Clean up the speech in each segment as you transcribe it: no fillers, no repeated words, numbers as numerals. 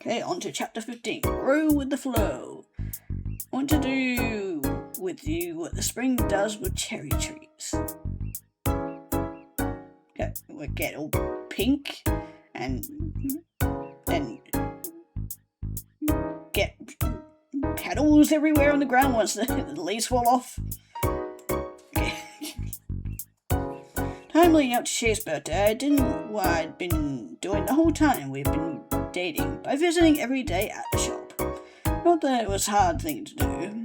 Okay, on to chapter 15. Grow with the flow. I want to do with you what the spring does with cherry trees. Okay, we get all pink and get petals everywhere on the ground once the leaves fall off. Time leading up to Shay's birthday, I did what I'd been doing the whole time we've been dating, by visiting every day at the shop. Not that it was a hard thing to do.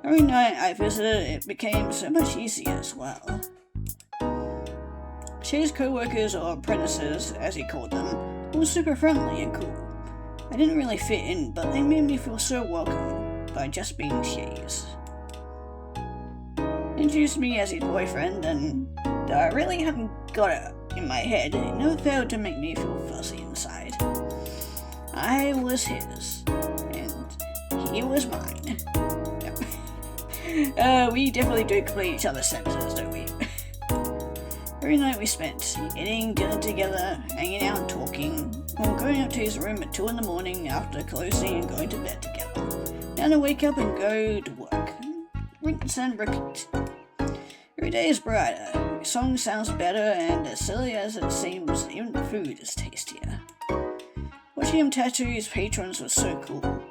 Every night I visited, it became so much easier as well. Shay's co-workers, or apprentices, as he called them, were super friendly and cool. I didn't really fit in, but they made me feel so welcome by just being Shay's. He introduced me as his boyfriend, and though I really hadn't got it in my head, it never failed to make me feel fuzzy inside. I was his, and he was mine. We definitely do complete each other's sentences, don't we? Every night we spent eating dinner together, hanging out and talking, or going up to his room at 2 in the morning after closing and going to bed together. Then to wake up and go to work. Rinse and repeat. Every day is brighter, every song sounds better, and as silly as it seems, even the food is tastier. Watching him tattoo his patrons was so cool,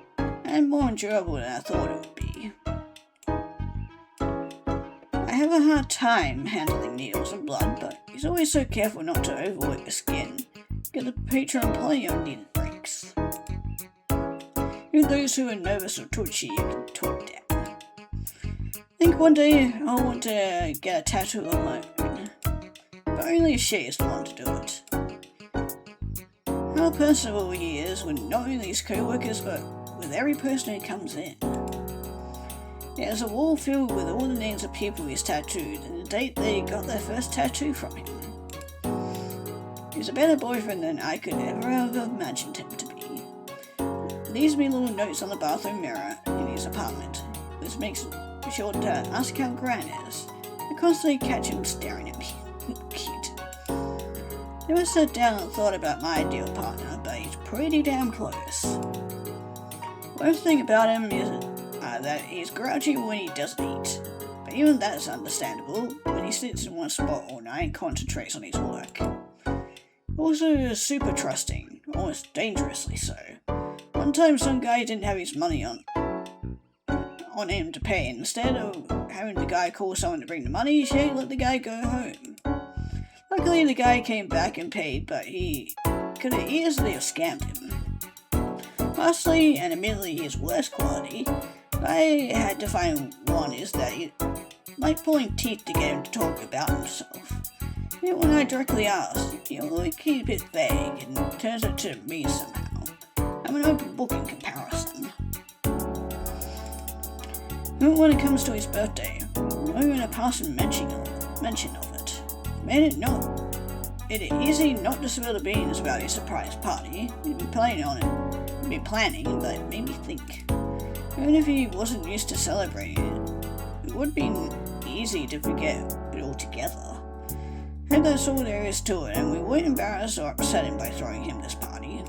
and more enjoyable than I thought it would be. I have a hard time handling needles and blood, but he's always so careful not to overwork the skin. Give the patron plenty of needed breaks. Even those who are nervous or twitchy can talk down. I think one day I'll want to get a tattoo of my own, but only if Shay is the one to do it. How personable he is with not only his co-workers, but with every person who comes in. He has a wall filled with all the names of people he's tattooed and the date they got their first tattoo from him. He's a better boyfriend than I could ever have imagined him to be. He leaves me little notes on the bathroom mirror in his apartment, which makes sure to ask how Gran is. I constantly catch him staring at me. Cute. Never sat down and thought about my ideal partner, but he's pretty damn close. Worst thing about him is that he's grouchy when he doesn't eat, but even that's understandable when he sits in one spot all night and concentrates on his work. Also super trusting, almost dangerously so. One time some guy didn't have his money on him to pay, and instead of having the guy call someone to bring the money, she let the guy go home. Luckily the guy came back and paid, but he could have easily have scammed him. Lastly, and admittedly his worst quality, I had to find one is that he liked pulling teeth to get him to talk about himself. Yet when I directly asked, he'll keep it vague and turns it to me somehow. I'm an open book in comparison. But when it comes to his birthday, not even a passing mention of it. Made it not. It easy not to spill the beans about his surprise party. He'd been planning on it. He'd been planning, but it made me think. Even if he wasn't used to celebrating it, it would be easy to forget it altogether. And that's all there is to it, and we won't embarrass or upset him by throwing him this party.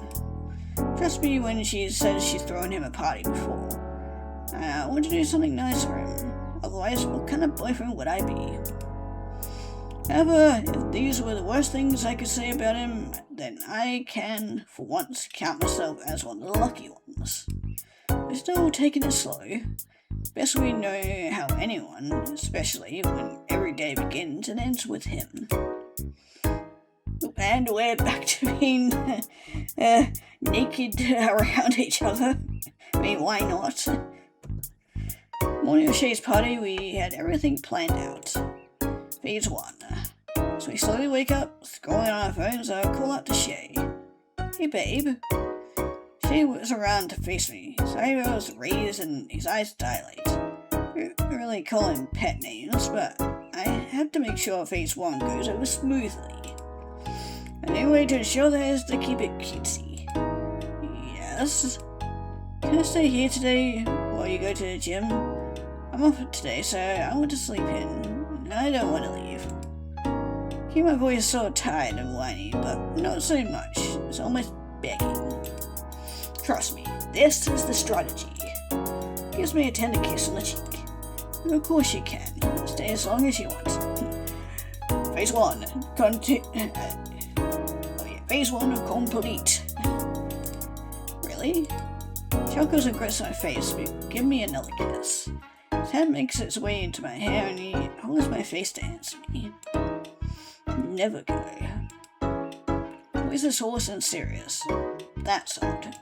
Trust me when she says she's thrown him a party before. I want to do something nice for him, otherwise what kind of boyfriend would I be? However, if these were the worst things I could say about him, then I can, for once, count myself as one of the lucky ones. We're still taking it slow. Best we know how anyone, especially when every day begins and ends with him. And we're back to being naked around each other. I mean, why not? Morning of Shay's party, we had everything planned out. Phase 1. So we slowly wake up, scrolling on our phones, I'll call out to Shay. Hey babe. Shay was around to face me, his eyebrows raised and his eyes dilate. We don't really call him pet names, but I have to make sure phase 1 goes over smoothly. And the only way to ensure that is to keep it cutesy. Yes? Can I stay here today while you go to the gym? I'm off today, so I want to sleep in. I don't want to leave. Keep my voice so tired and whiny, but not so much. It's almost begging. Trust me, this is the strategy. Gives me a tender kiss on the cheek. Of course you can. Stay as long as you want. Phase 1. Phase 1 of complete. Really? Chuckles and grits my face, but give me another kiss. His hand makes its way into my hair and he holds my face to answer me. Never go. Always this horse and serious. That's odd.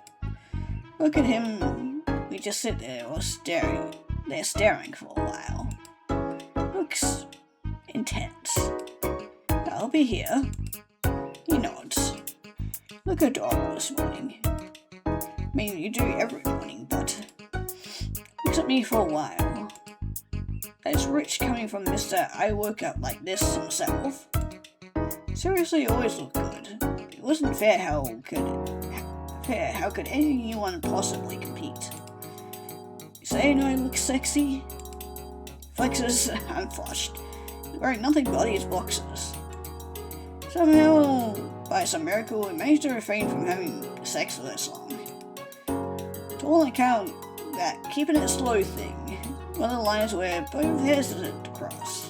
Look at him. We just sit there or staring. They're staring for a while. Looks intense. I'll be here. He nods. Look adorable this morning. I mean, you do every morning, but looks at me for a while. That's rich coming from Mr. I woke up like this himself. Seriously, always look good. It wasn't fair. How could anyone possibly compete? You saying I look sexy? Flexes, I'm flushed. Wearing nothing but his boxers. Somehow, by some miracle, we managed to refrain from having sex for this long. To all account, that keeping it slow thing, one of the lines where both hesitant to cross.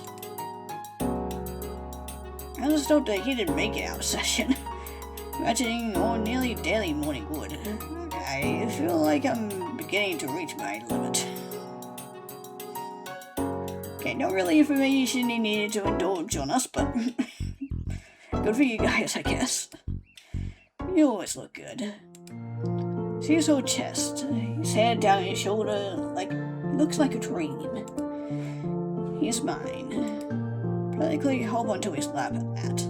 I just hope that he didn't make it out session. Imagining or nearly daily morning wood. I feel like I'm beginning to reach my limit. Okay, not really information he needed to indulge on us, but good for you guys, I guess. You always look good. See his whole chest, his head down his shoulder, like looks like a dream. He's mine. Practically hold onto his lap at that.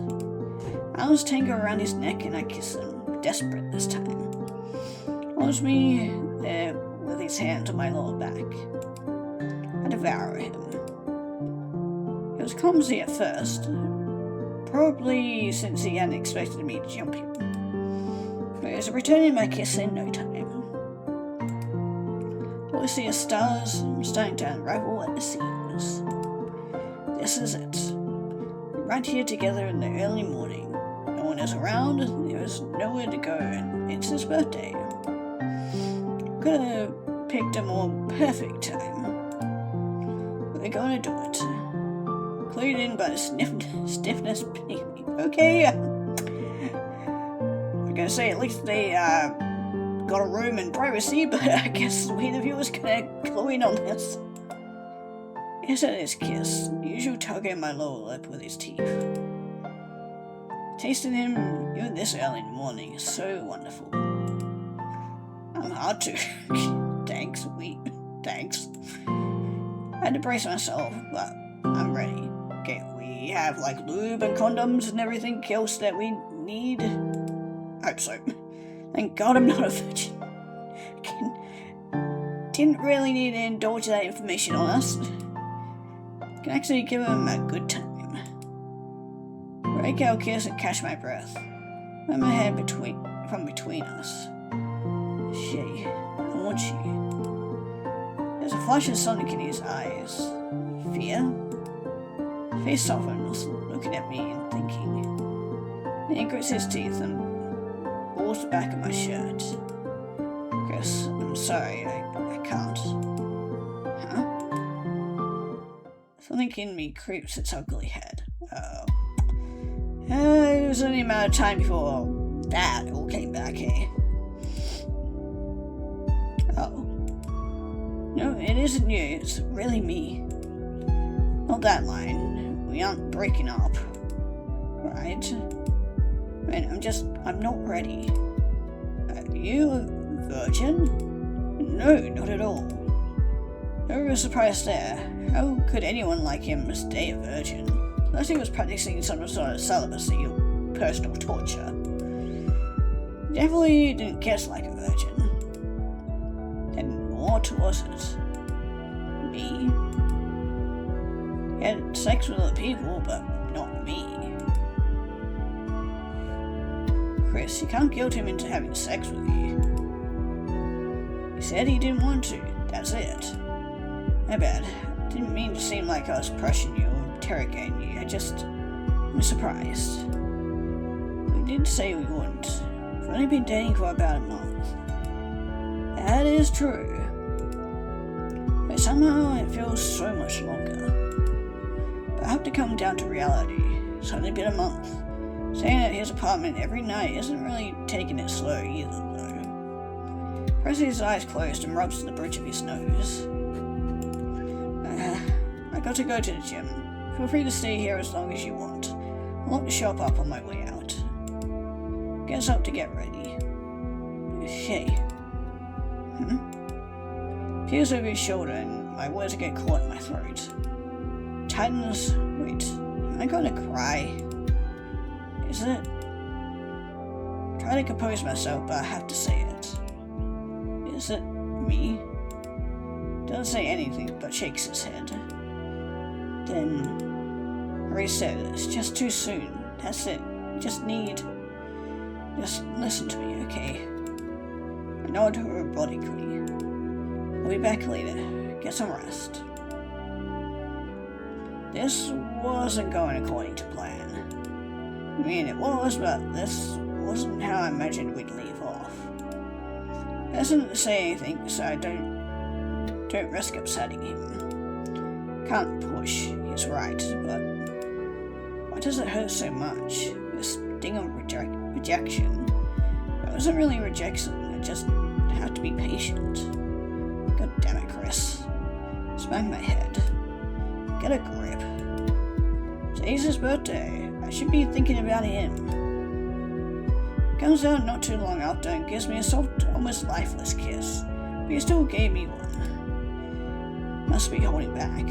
Arms tangle around his neck and I kiss him, desperate this time. Holds me there with his hands on my lower back. I devour him. It was clumsy at first, probably since he hadn't expected me to jump him. But he was returning my kiss in no time. All I see is stars starting to unravel at the seams. This is it. We're right here together in the early morning. No one is around, there is nowhere to go, and it's his birthday. Could have picked a more perfect time. But we're gonna do it. Clued in by the stiffness beneath me. Okay, I'm gonna say at least they got a room and privacy, but I guess we the viewers gonna clue in on this. Yes, it is kiss, the usual tugging my lower lip with his teeth. Tasting him, even this early in the morning, is so wonderful. I'm hard to. Thanks. I had to brace myself, but I'm ready. Okay, we have like lube and condoms and everything else that we need. Hope so. Thank God I'm not a virgin. Didn't really need to indulge that information on us. Can actually give him a good time. Break our kiss and catch my breath. Let my head from between us. She, I want you. There's a flash of something in his eyes. Fear? His face softens, looking at me and thinking. Then he grits his teeth and pulls the back of my shirt. Chris, I'm sorry, I can't. Huh? Something in me creeps its ugly head. It was only a matter of time before that all came back, hey? Oh. No, it isn't you, it's really me. Not that line. We aren't breaking up. Right? Man, I'm not ready. Are you a virgin? No, not at all. No real surprise there. How could anyone like him stay a virgin? Unless he was practicing some sort of celibacy or personal torture. Definitely didn't kiss like a virgin. Then what was it? Me? He had sex with other people, but not me. Chris, you can't guilt him into having sex with you. He said he didn't want to, that's it. My bad. Didn't mean to seem like I was pressuring you or interrogating you. I I'm surprised. We did say we wouldn't. We've only been dating for about a month. That is true. But somehow it feels so much longer. But I have to come down to reality. It's only been a month. Staying at his apartment every night isn't really taking it slow either, though. Presses his eyes closed and rubs the bridge of his nose. I got to go to the gym. Feel free to stay here as long as you want. I'll lock the shop up on my way out. Gets up to get ready. Hey. Peers over his shoulder and my words get caught in my throat. Tightens. Wait, am I gonna cry? Is it? Try to compose myself, but I have to say it. Is it me? Doesn't say anything, but shakes his head. Then Ray said, it's just too soon. That's it. Just listen to me, okay? I nod robotically. I'll be back later. Get some rest. This wasn't going according to plan. I mean, it was, but this wasn't how I imagined we'd leave off. He doesn't say anything, so I don't risk upsetting him. Can't push, he's right, but why does it hurt so much? This sting of rejection. It wasn't really rejection, I just have to be patient. God damn it, Chris. Smack my head. Get a grip. Today's his birthday. I should be thinking about him. Comes out not too long after and gives me a soft, almost lifeless kiss, but he still gave me one. Must be holding back.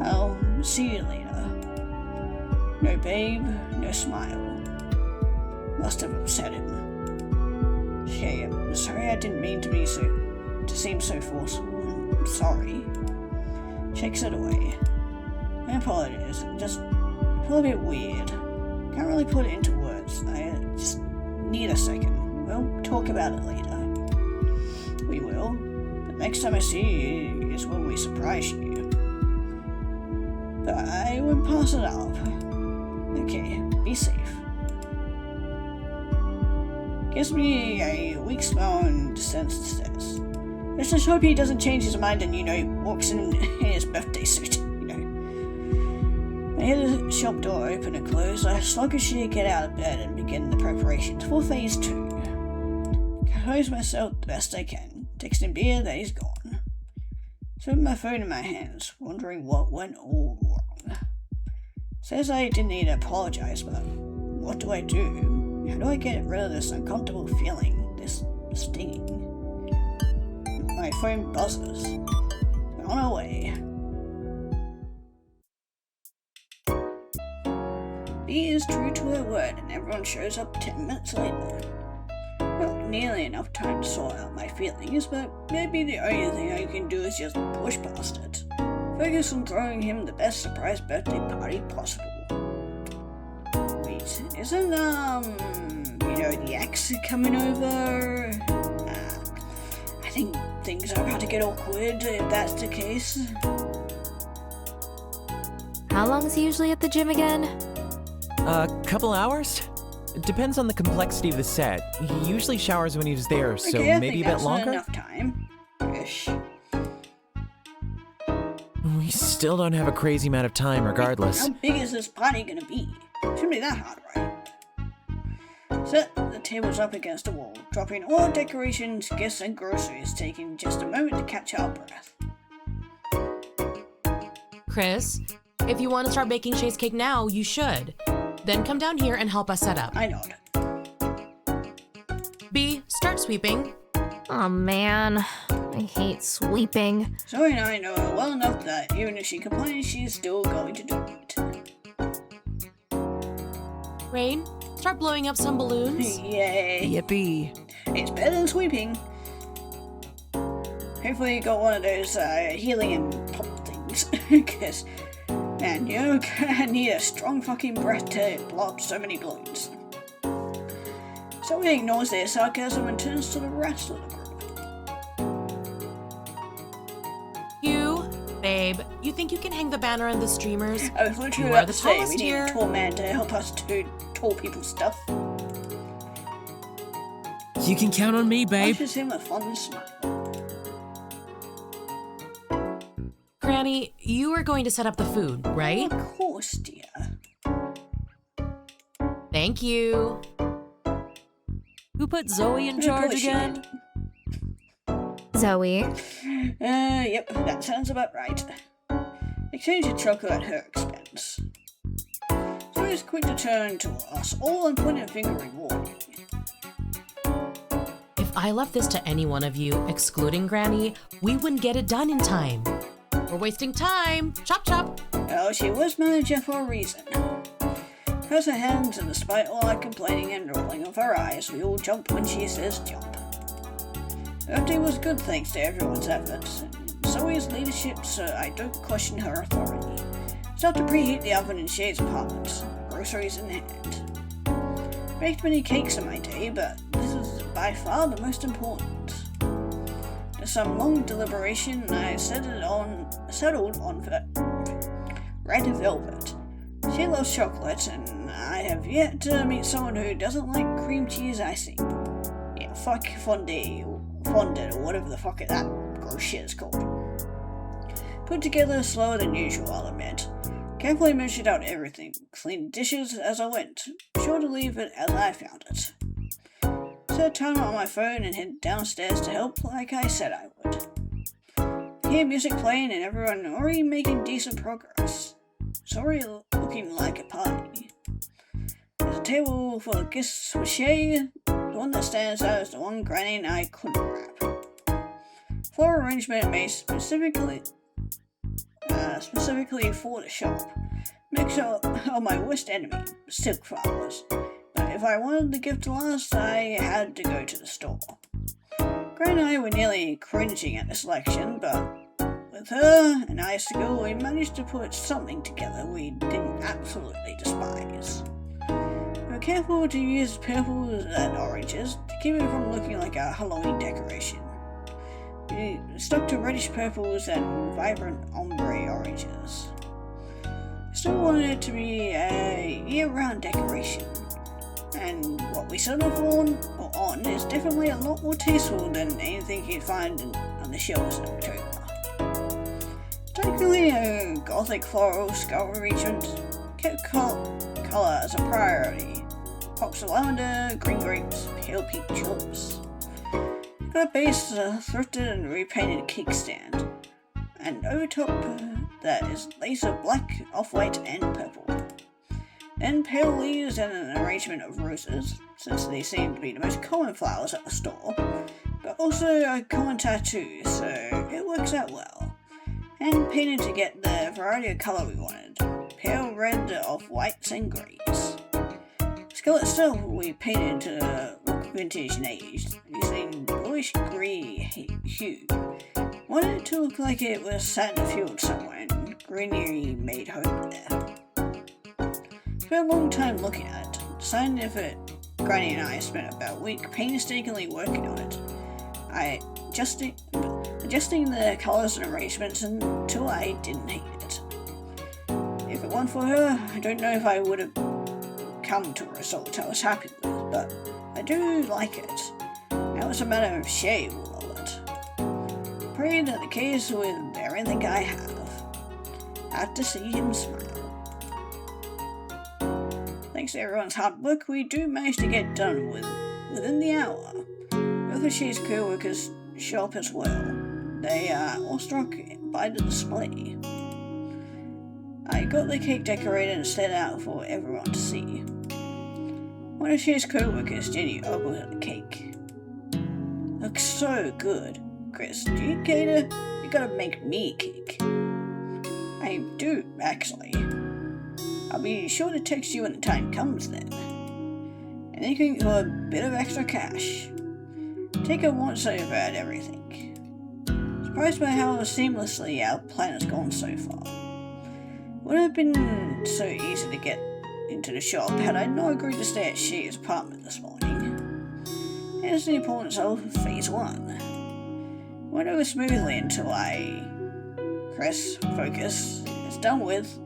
I'll see you later. No babe, no smile. Must have upset him. Hey, I'm sorry I didn't mean to seem so forceful. I'm sorry. Shakes it away. I apologize. I just feel a bit weird. Can't really put it into words. I just need a second. We'll talk about it later. We will. But next time I see you is when we surprise you. But I would pass it up. Okay, be safe. Gives me a weak smile and descends the stairs. Let's just hope he doesn't change his mind and, walks in his birthday suit, I hear the shop door open and close. I sluggishly get out of bed and begin the preparations for phase 2. Compose myself the best I can, texting Beer that he's gone. So with my phone in my hands, wondering what went all wrong. Says I didn't need to apologize, but what do I do? How do I get rid of this uncomfortable feeling, this stinging? My phone buzzes. We're on our way. B is true to her word and everyone shows up 10 minutes later. Not nearly enough time to sort out my feelings, but maybe the only thing I can do is just push past it. Focus on throwing him the best surprise birthday party possible. Wait, isn't, the ex coming over? I think things are about to get awkward if that's the case. How long is he usually at the gym again? A couple hours? It depends on the complexity of the set. He usually showers when he's there, so okay, maybe a bit longer? Enough time. Ish. We still don't have a crazy amount of time regardless. How big is this party gonna be? Shouldn't be that hard, right? Set the tables up against the wall, dropping all decorations, gifts, and groceries, taking just a moment to catch our breath. Chris, if you want to start baking Shay's cake now, you should. Then come down here and help us set up. I nod. B, start sweeping. Oh man, I hate sweeping. Zoe and I know her well enough that even if she complains, she's still going to do it. Rain, start blowing up some balloons. Yay. Yippee. It's better than sweeping. Hopefully you got one of those helium pop things. Because, man, you're gonna need a strong fucking breath to blow up so many balloons. So he ignores their sarcasm and turns to the rest of the group. You, babe, you think you can hang the banner and the streamers? I was literally You about are to the say we tallest need here. a tall man to help us do tall people stuff. You can count on me, babe. Flashes him a fond smile. Granny, you are going to set up the food, right? Of course, dear. Thank you. Who put Zoe in Of charge course she again? Zoe. Yep, that sounds about right. Exchange a chocolate at her expense. So he's quick to turn to us, all and point a finger in warning. If I left this to any one of you, excluding Granny, we wouldn't get it done in time. We're wasting time. Chop chop. Well, she was manager for a reason. Press her hands, and despite all our complaining and rolling of our eyes, we all jump when she says jump. Birthday was good thanks to everyone's efforts, and Zoe's leadership, so I don't question her authority. Start to preheat the oven in Shay's apartment, groceries in hand. Baked many cakes in my day, but this is by far the most important. After some long deliberation, I settled on red velvet. She loves chocolate, and I have yet to meet someone who doesn't like cream cheese icing. Yeah, fuck fondant, or whatever the fuck that gross shit is called. Put together slower than usual, I'll admit. Carefully measured out everything, cleaned dishes as I went, sure to leave it as I found it. Set a timer on my phone and head downstairs to help like I said I would. Hear music playing and everyone already making decent progress. It's already looking like a party. There's a table full of gifts for Shay. The one that stands out is the one Granny and I couldn't wrap. Floral arrangement made specifically for the shop. Mixture of my worst enemy, silk flowers. But if I wanted the gift to last, I had to go to the store. Granny and I were nearly cringing at the selection, but with her and I skill, we managed to put something together we didn't absolutely despise. We were careful to use purples and oranges to keep it from looking like a Halloween decoration. We stuck to reddish purples and vibrant ombre oranges. I still wanted it to be a year-round decoration, and what we settled on is definitely a lot more tasteful than anything you'd find on the shelves in October. Technically a gothic floral skull arrangement, kept colour as a priority. Pops of lavender, green grapes, pale pink tulips. Got a base thrifted and repainted cake stand, and over top that is lace of black, off-white and purple. Then pale leaves and an arrangement of roses, since they seem to be the most common flowers at the store, but also a common tattoo, so it works out well. And painted to get the variety of colour we wanted, pale red, off-whites and greys. Skull itself we painted to look vintage and aged, using bluish grey hue. Wanted it to look like it was sat in a field somewhere and greenery made home there. Spent a long time looking at it, deciding if it. Granny and I spent about a week painstakingly working on it. Adjusting the colours and arrangements until I didn't hate it. If it weren't for her, I don't know if I would have come to a result I was happy with, but I do like it. Now it's a matter of Shay will love it. Pray that the case with everything I have. Have to see him smile. Thanks to everyone's hard work, we do manage to get done within the hour. Both of Shay's co-workers show up as well. They are awestruck by the display. I got the cake decorated and set out for everyone to see. One of Shay's co-workers, Jenny, ogles at the cake. Looks so good. Chris, do you cater? You gotta make me a cake. I do, actually. I'll be sure to text you when the time comes then. Anything for a bit of extra cash. Take a once over at everything. Surprised by how seamlessly our plan has gone so far. Wouldn't have been so easy to get into the shop had I not agreed to stay at Shay's apartment this morning. Here's the importance of Phase 1. Went over smoothly until I Chris, focus. It's done with.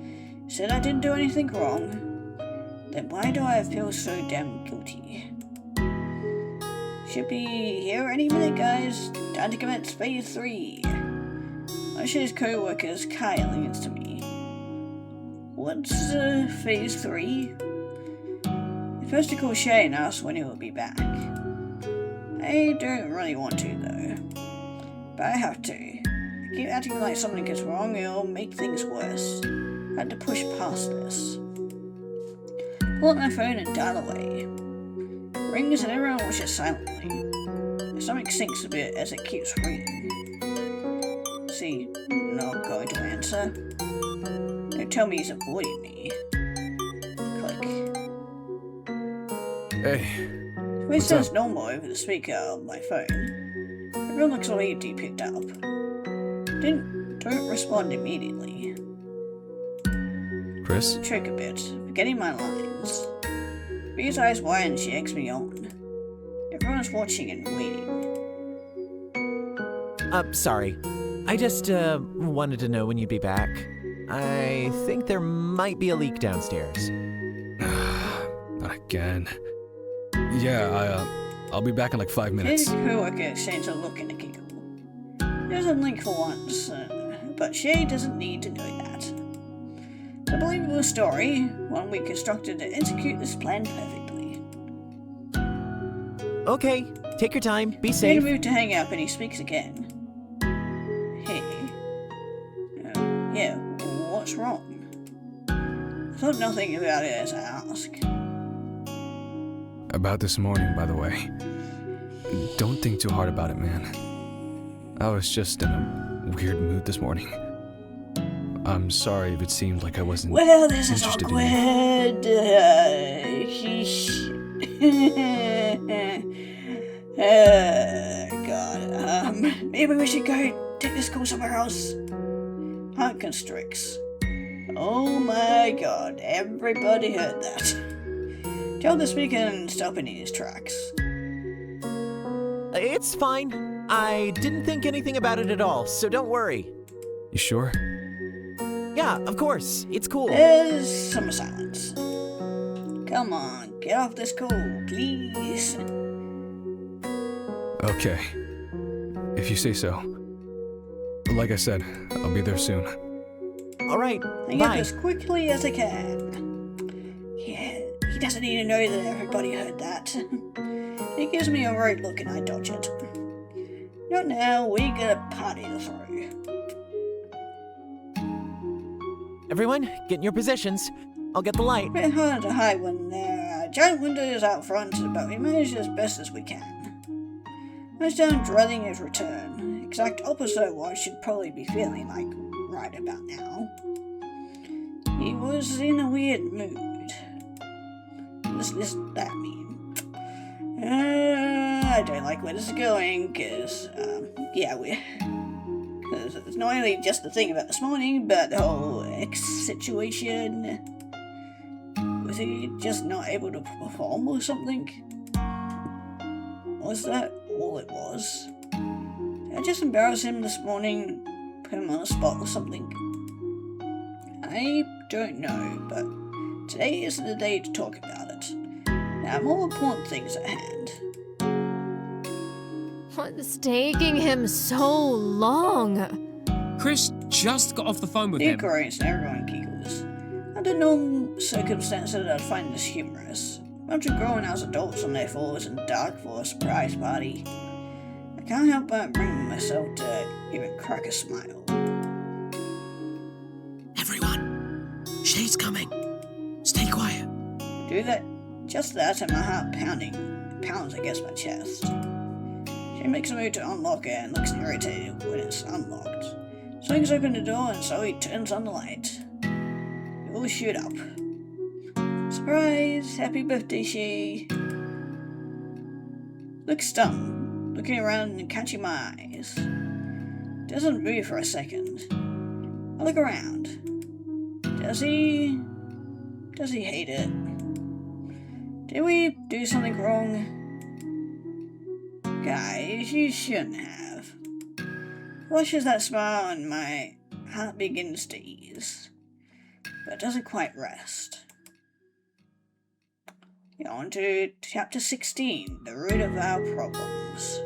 You said I didn't do anything wrong. Then why do I feel so damn guilty? Should be here any minute, guys. Time to commence phase 3. Marcia's co-workers Kyle against to me. What's phase 3? I'm supposed to call Shay and ask when he will be back. I don't really want to though, but I have to. I keep acting like something goes wrong, it'll make things worse. I had to push past this. Pull up my phone and dial away. Rings and everyone watches silently. My stomach sinks a bit as it keeps ringing. Is he not going to answer? Don't tell me he's avoiding me. Click. Hey. It sounds normal over the speaker on my phone. Everyone looks relieved he picked up. Don't respond immediately. Chris? Trick a bit, forgetting my lines. Bea's eyes wide and she eggs me on. Everyone's watching and waiting. Sorry. I just, wanted to know when you'd be back. I think there might be a leak downstairs. Again. Yeah, I'll be back in like 5 minutes. His co-worker exchanged a look and a giggle. It doesn't link for once, but Shay doesn't need to know that. It's a believable story, one we constructed to execute this plan perfectly. Okay, take your time, be He safe. moved to hang up and he speaks again. Hey. Yeah, what's wrong? I thought nothing about it as I ask. About this morning, by the way. Don't think too hard about it, man. I was just in a weird mood this morning. I'm sorry if it seemed like I wasn't Well, this is interested in awkward. God. Maybe we should go take this call somewhere else. Heart constricts. Oh my god, everybody heard that. Tell the speaker and stop in his tracks. It's fine. I didn't think anything about it at all, so don't worry. You sure? Yeah, of course. It's cool. There's some silence. Come on, get off this call, please. Okay. If you say so. Like I said, I'll be there soon. All right, Hang up bye. as quickly as I can. Yeah, he doesn't need to know that everybody heard that. He gives me a road look and I dodge it. Not now, we got a party to throw. Everyone, get in your positions. I'll get the light. Bit hard to hide when there are giant windows out front, but we manage as best as we can. I stand dreading his return. Exact opposite of what I should probably be feeling like right about now. He was in a weird mood. Does that mean? I don't like where this is going, because, because it's not only just the thing about this morning, but the whole X situation. Was he just not able to perform or something? Was that all it was? Did I just embarrass him this morning? Put him on the spot or something? I don't know, but today isn't the day to talk about it. There are more important things at hand. What's taking him so long? Chris just got off the phone with He him. grins and everyone giggles. Under normal circumstances, I'd find this humorous. A bunch of grown-ass adults on their floors in the dark for a surprise party. I can't help but bring myself to even crack a smile. Everyone, Shay's coming. Stay quiet. Do that, just that, and my heart pounds against my chest. She makes a move to unlock it and looks irritated when it's unlocked. Swings open the door and slowly turns on the light. We all shoot up. Surprise! Happy birthday, Shay! Looks stunned, looking around and catching my eyes. Doesn't move for a second. I look around. Does he hate it? Did we do something wrong? Guys, you shouldn't have. Flushes that smile and my heart begins to ease, but doesn't quite rest. On to chapter 16, the root of our problems.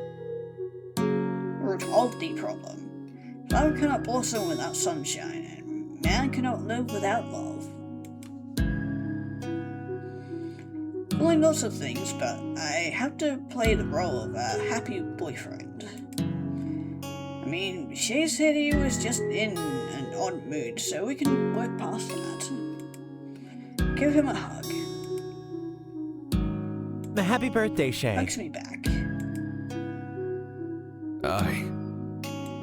Root of the problem. Flower cannot blossom without sunshine, and man cannot live without love. Feeling lots of things, but I have to play the role of a happy boyfriend. I mean, Shay said he was just in an odd mood, so we can work past that. Give him a hug. Happy birthday, Shay. Hugs me back. I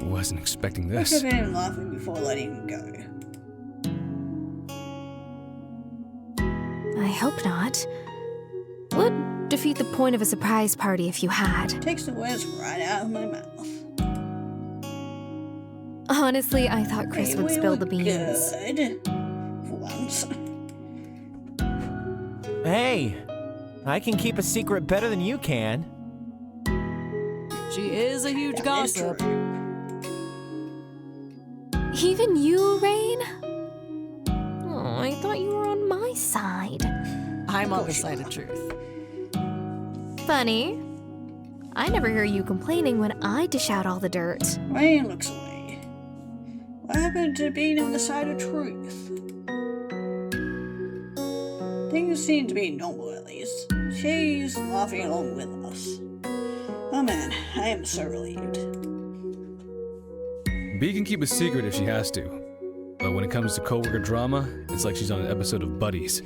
wasn't expecting Look this. at him laughing before letting him go. I hope not. Would defeat the point of a surprise party if you had. Takes the words right out of my mouth. Honestly, I thought Chris Hey, would we spill were the beans. Good. For once. Hey, I can keep a secret better than you can. She is a huge That is gossip. true. Even you, Rain? Oh, I thought you were on my side. I'm on the course you side are. of truth. Funny. I never hear you complaining when I dish out all the dirt. Rain looks away. What happened to being on the side of truth? Things seem to be normal at least. She's laughing along with us. Oh man, I am so relieved. B can keep a secret if she has to. But when it comes to coworker drama, it's like she's on an episode of Buddies.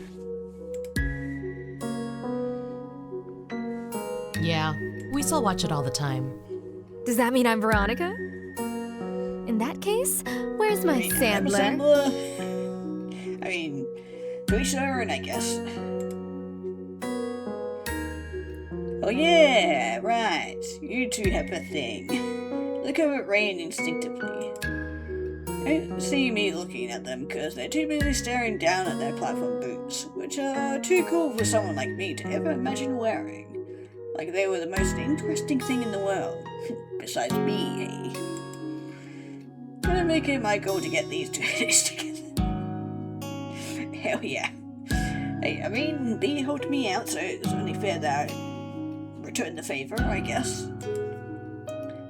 Yeah, we still watch it all the time. Does that mean I'm Veronica? In that case, where's my Adam Sandler? Sandler? I mean, to each their own, I guess. Oh yeah, right. You two have a thing. Look over at Rain instinctively. Don't see me looking at them because they're too busy staring down at their platform boots, which are too cool for someone like me to ever imagine wearing. Like they were the most interesting thing in the world. Besides me, eh? Gonna make it my goal to get these two days together. Hell yeah. Hey, I mean, B helped me out, so it's only fair that I return the favor, I guess.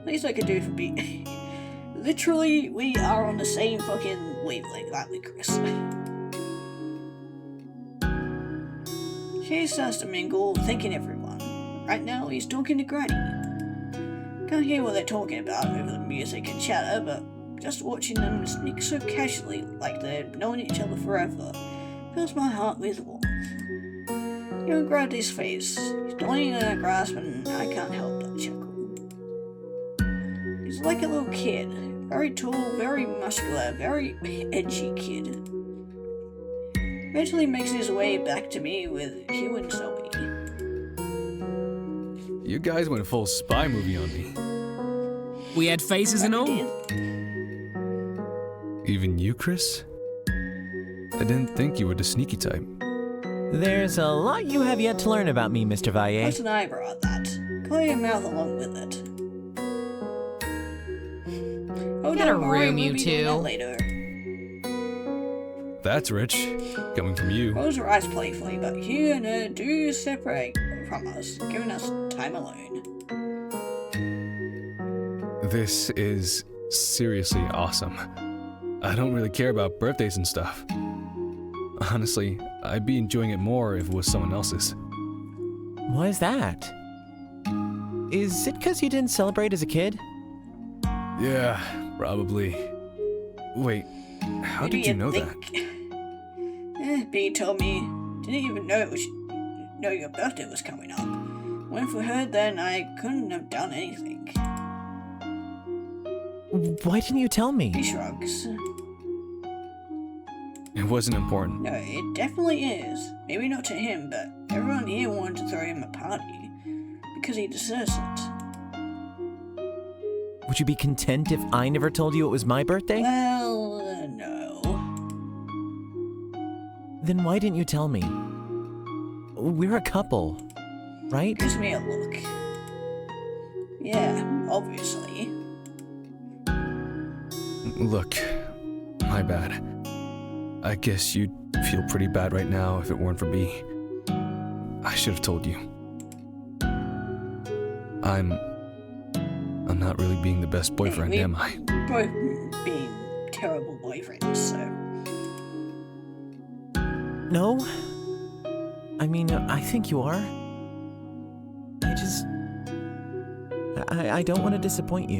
Least I could do for B. Literally, we are on the same fucking wavelength, aren't we, Chris? She starts to mingle, thanking everyone. Right now, he's talking to Granny. Can't hear what they're talking about over the music and chatter, but just watching them sneak so casually, like they've known each other forever, fills my heart with warmth. You grabbed his face. He's joining in a grasp, and I can't help but chuckle. He's like a little kid. Very tall, very muscular, very edgy kid. Eventually makes his way back to me with Hugh and Zoe. You guys went full spy movie on me. We had faces and all. Even you, Chris? I didn't think you were the sneaky type. There's a lot you have yet to learn about me, Mr. Valle. That's an eyebrow at that. Clear your mouth along with it. Oh, Get a don't worry, room, we'll you be doing that two. later. That's rich. Coming from you. Close her eyes playfully, but Hugh and her do separate from us, giving us time alone. This is seriously awesome. I don't really care about birthdays and stuff. Honestly, I'd be enjoying it more if it was someone else's. Why is that? Is it because you didn't celebrate as a kid? Yeah, probably. Wait, how Maybe did you know that? think? B told me, didn't even know your birthday was coming up. Went for her, then I couldn't have done anything. Why didn't you tell He me? shrugs. It wasn't important. No, it definitely is. Maybe not to him, but everyone here wanted to throw him a party. Because he deserves it. Would you be content if I never told you it was my birthday? Well, no. Then why didn't you tell me? We're a couple, right? Gives me a look. Yeah, obviously. Look, My bad. I guess you'd feel pretty bad right now if it weren't for B. I should have told you. I'm not really being the best boyfriend, am I? Both being terrible boyfriends, so... No? I mean, I think you are. I don't want to disappoint you.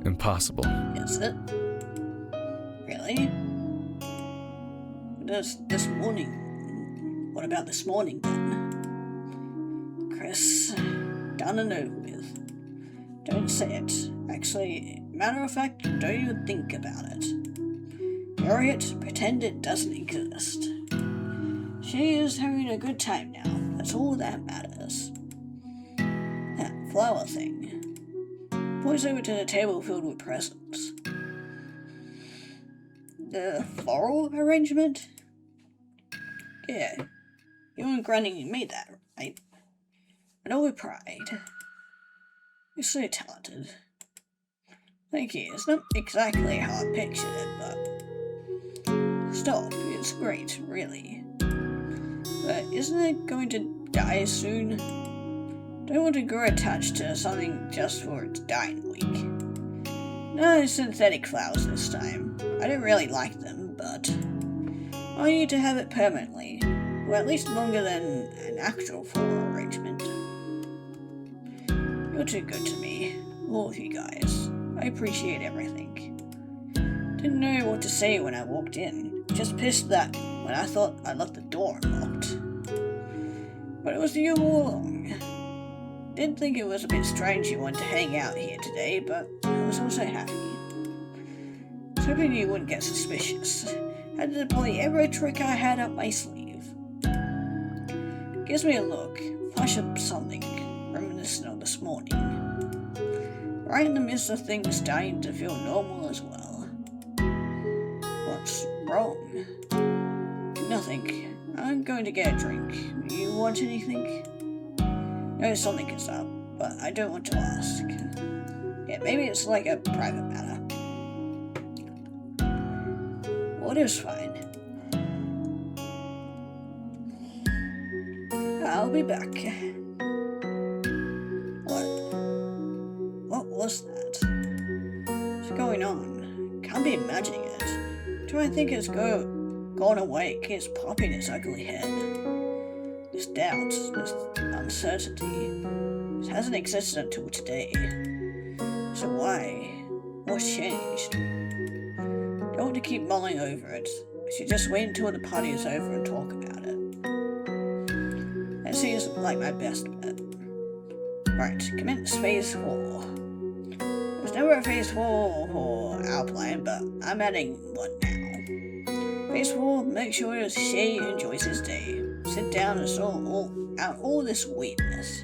Impossible. Is it? Really? This morning? What about this morning, then? Chris, done and over with. Don't say it. Actually, matter of fact, don't even think about it. Bury it, pretend it doesn't exist. She is having a good time now. That's all that matters. That flower thing. Points over to the table filled with presents. The floral arrangement? Yeah, you and Granny made that, right? I know with pride. You're so talented. Thank you. It's not exactly how I pictured it, but... Stop. It's great, really. But isn't it going to die soon? Don't want to grow attached to something just for its dying week. No synthetic flowers this time. I don't really like them, but... I want you to have it permanently. Or at least longer than an actual floral arrangement. You're too good to me. All of you guys. I appreciate everything. Didn't know what to say when I walked in. Just pissed that when I thought I left the door unlocked. But it was you all along. Did think it was a bit strange you wanted to hang out here today, but I was also happy. I was hoping you wouldn't get suspicious. Had to deploy every trick I had up my sleeve. Gives me a look, flash up something, reminiscent of this morning. Right in the midst of things starting to feel normal as well. What's wrong? Nothing. I'm going to get a drink. You want anything? No, something is up, but I don't want to ask. Yeah, maybe it's like a private matter. Water's fine. I'll be back. What was that? What's going on? Can't be imagining it. Do I think it's gone away? It keeps popping its ugly head. This doubt, this uncertainty, it hasn't existed until today. So why? What's changed? Don't want to keep mulling over it. I should just wait until the party is over and talk about it. That seems like my best bet. Right, commence phase 4. There's never a phase 4 for our plan, but I'm adding one now. Phase 4, make sure Shay enjoys his day. Sit down and sort out all this weirdness.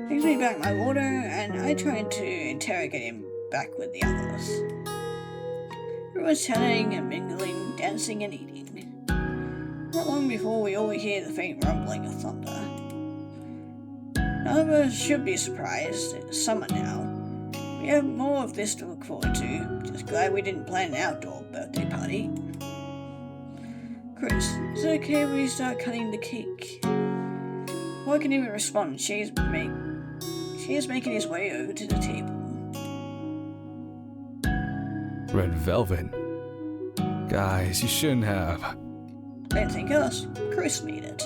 Brings me back my water, and I try to interrogate him back with the others. Everyone's chatting and mingling, dancing and eating. Not long before we all hear the faint rumbling of thunder. None of us should be surprised. It's summer now. We have more of this to look forward to. Just glad we didn't plan an outdoor birthday party. Chris, is it okay if we start cutting the cake? Before I can even respond, she is making his way over to the table. Red velvet. Guys, you shouldn't have. Don't think us. Chris made it.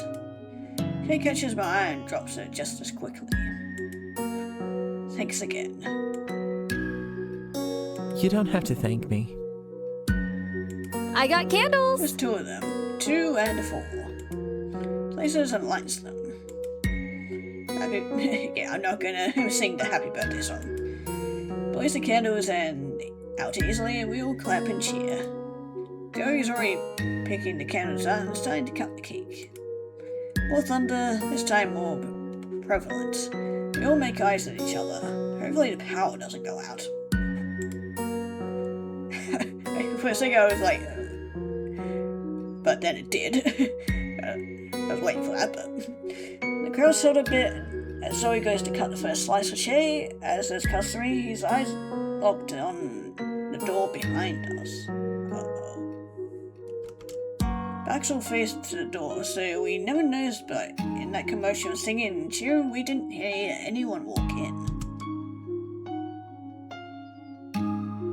She catches my eye and drops it just as quickly. Thanks again. You don't have to thank me. I got candles! There's 2 of them. 2 and 4. Places and lights them. Yeah, I'm not gonna sing the happy birthday song. Blaze the candles and out easily, and we all clap and cheer. Joey's already picking the candles out and starting to cut the cake. More thunder, this time more prevalent. We all make eyes at each other. Hopefully the power doesn't go out. For a second I was like... but then it did. I was waiting for that, but... The crowd settled a bit as Zoe goes to cut the first slice for Shay. As is customary, his eyes locked on the door behind us. Uh-oh. Backs all faced to the door, so we never noticed, but in that commotion of singing and cheering, we didn't hear anyone walk in.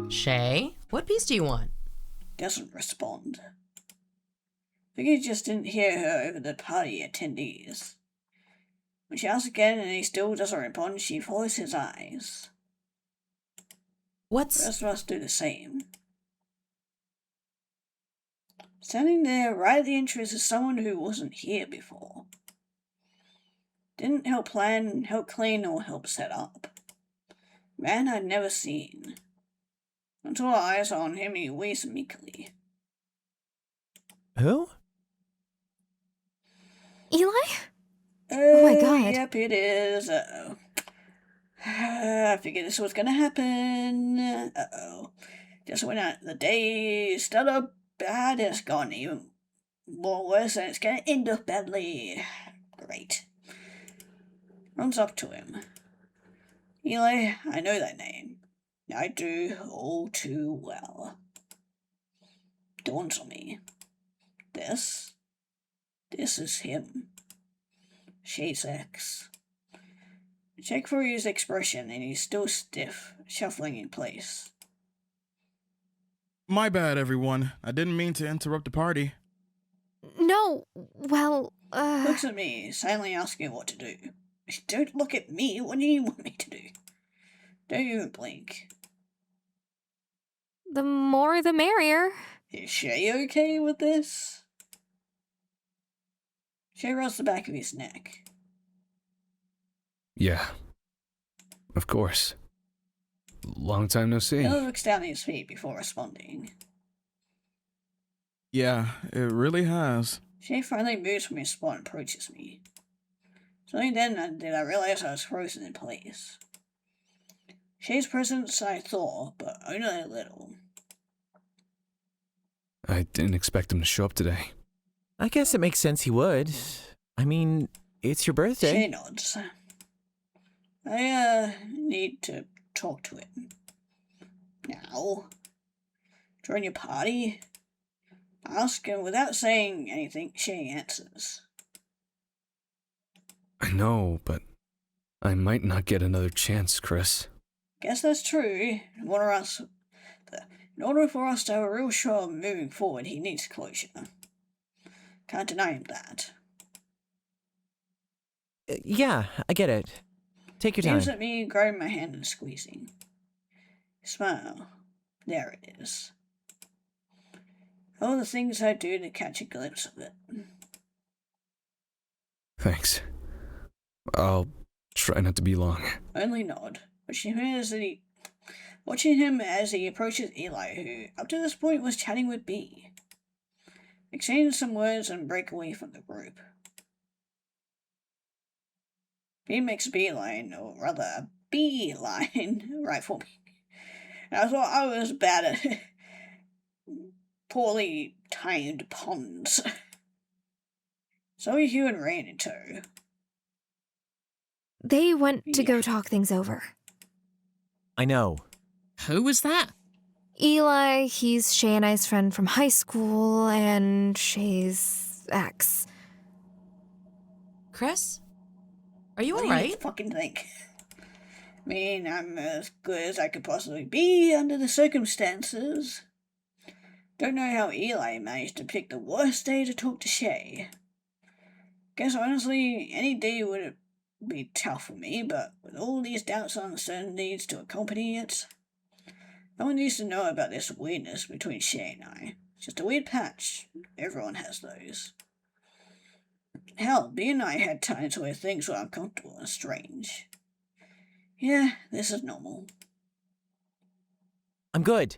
Shay, what piece do you want? Doesn't respond. Vicky just didn't hear her over the party attendees. When she asks again and he still doesn't respond, she follows his eyes. The What's... rest of us do the same. Standing there right at the entrance is someone who wasn't here before. Didn't help plan, help clean, or help set up. Man I'd never seen. Until our eyes are on him, he waits meekly. Who? Eli? Oh my god. Yep, it is. Uh-oh. I figured this was gonna happen. Uh-oh. Just when the day started bad, it's gone even more worse, and it's gonna end up badly. Great. Runs up to him. Eli, I know that name. I do all too well. Dawns on me. This is him. Shay's ex. Check for his expression, and he's still stiff, shuffling in place. My bad, everyone. I didn't mean to interrupt the party. No, well, Looks at me, silently asking what to do. Don't look at me. What do you want me to do? Don't even blink. the more the merrier. Is Shay okay with this? Shay rubs the back of his neck. Yeah. Of course. Long time no see. He looks down at his feet before responding. Yeah, it really has. Shay finally moves from his spot and approaches me. So only then did I realize I was frozen in place. Shay's presence I thought, but only a little. I didn't expect him to show up today. I guess it makes sense he would. I mean, it's your birthday. Shay nods. I need to talk to him. Now. During your party? Ask, and without saying anything, Shay answers. I know, but I might not get another chance, Chris. Guess that's true. In order for us to have a real show moving forward, he needs closure. Can't deny him that. Yeah, I get it. Take your He looks time. at me, grabbing my hand and squeezing. Smile. There it is. All the things I do to catch a glimpse of it. Thanks. I'll try not to be long. Only nod. Watching him as he approaches Eli, who up to this point was chatting with B. Exchange some words and break away from the group. B makes a beeline, or rather a beeline, right for me. And I thought I was bad at poorly timed puns. So are Hugh and Rain in tow. They went to go Yeah. talk things over. I know. Who was that? Eli, he's Shay and I's friend from high school, and Shay's ex. Chris? Are you What do you alright? fucking think? I mean, I'm as good as I could possibly be under the circumstances. Don't know how Eli managed to pick the worst day to talk to Shay. Guess honestly, any day would be tough for me, but with all these doubts and uncertainties to accompany it, no one needs to know about this weirdness between Shay and I. It's just a weird patch. Everyone has those. Hell, B and I had times where things were uncomfortable and strange. Yeah, this is normal. I'm good.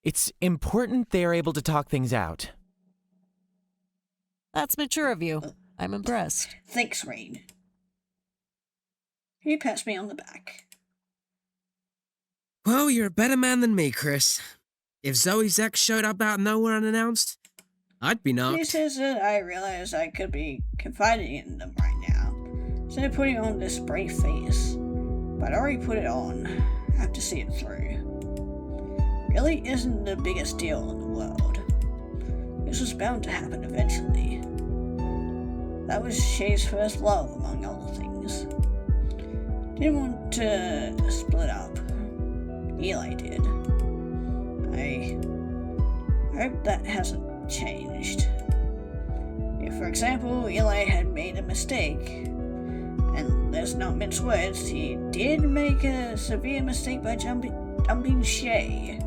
It's important they are able to talk things out. That's mature of you. I'm impressed. Thanks, Rain. He pats me on the back. Well, you're a better man than me, Chris. If Zoe's ex showed up out of nowhere unannounced, I'd be He knocked. says that I realize I could be confiding in them right now, instead of putting on this brave face. But I already put it on. I have to see it through. really isn't the biggest deal in the world. This was bound to happen eventually. That was Shay's first love, among other things. Didn't want to split up. Eli did. I hope that hasn't changed. If, for example, Eli had made a mistake, and let's not mince words, he did make a severe mistake by dumping Shay,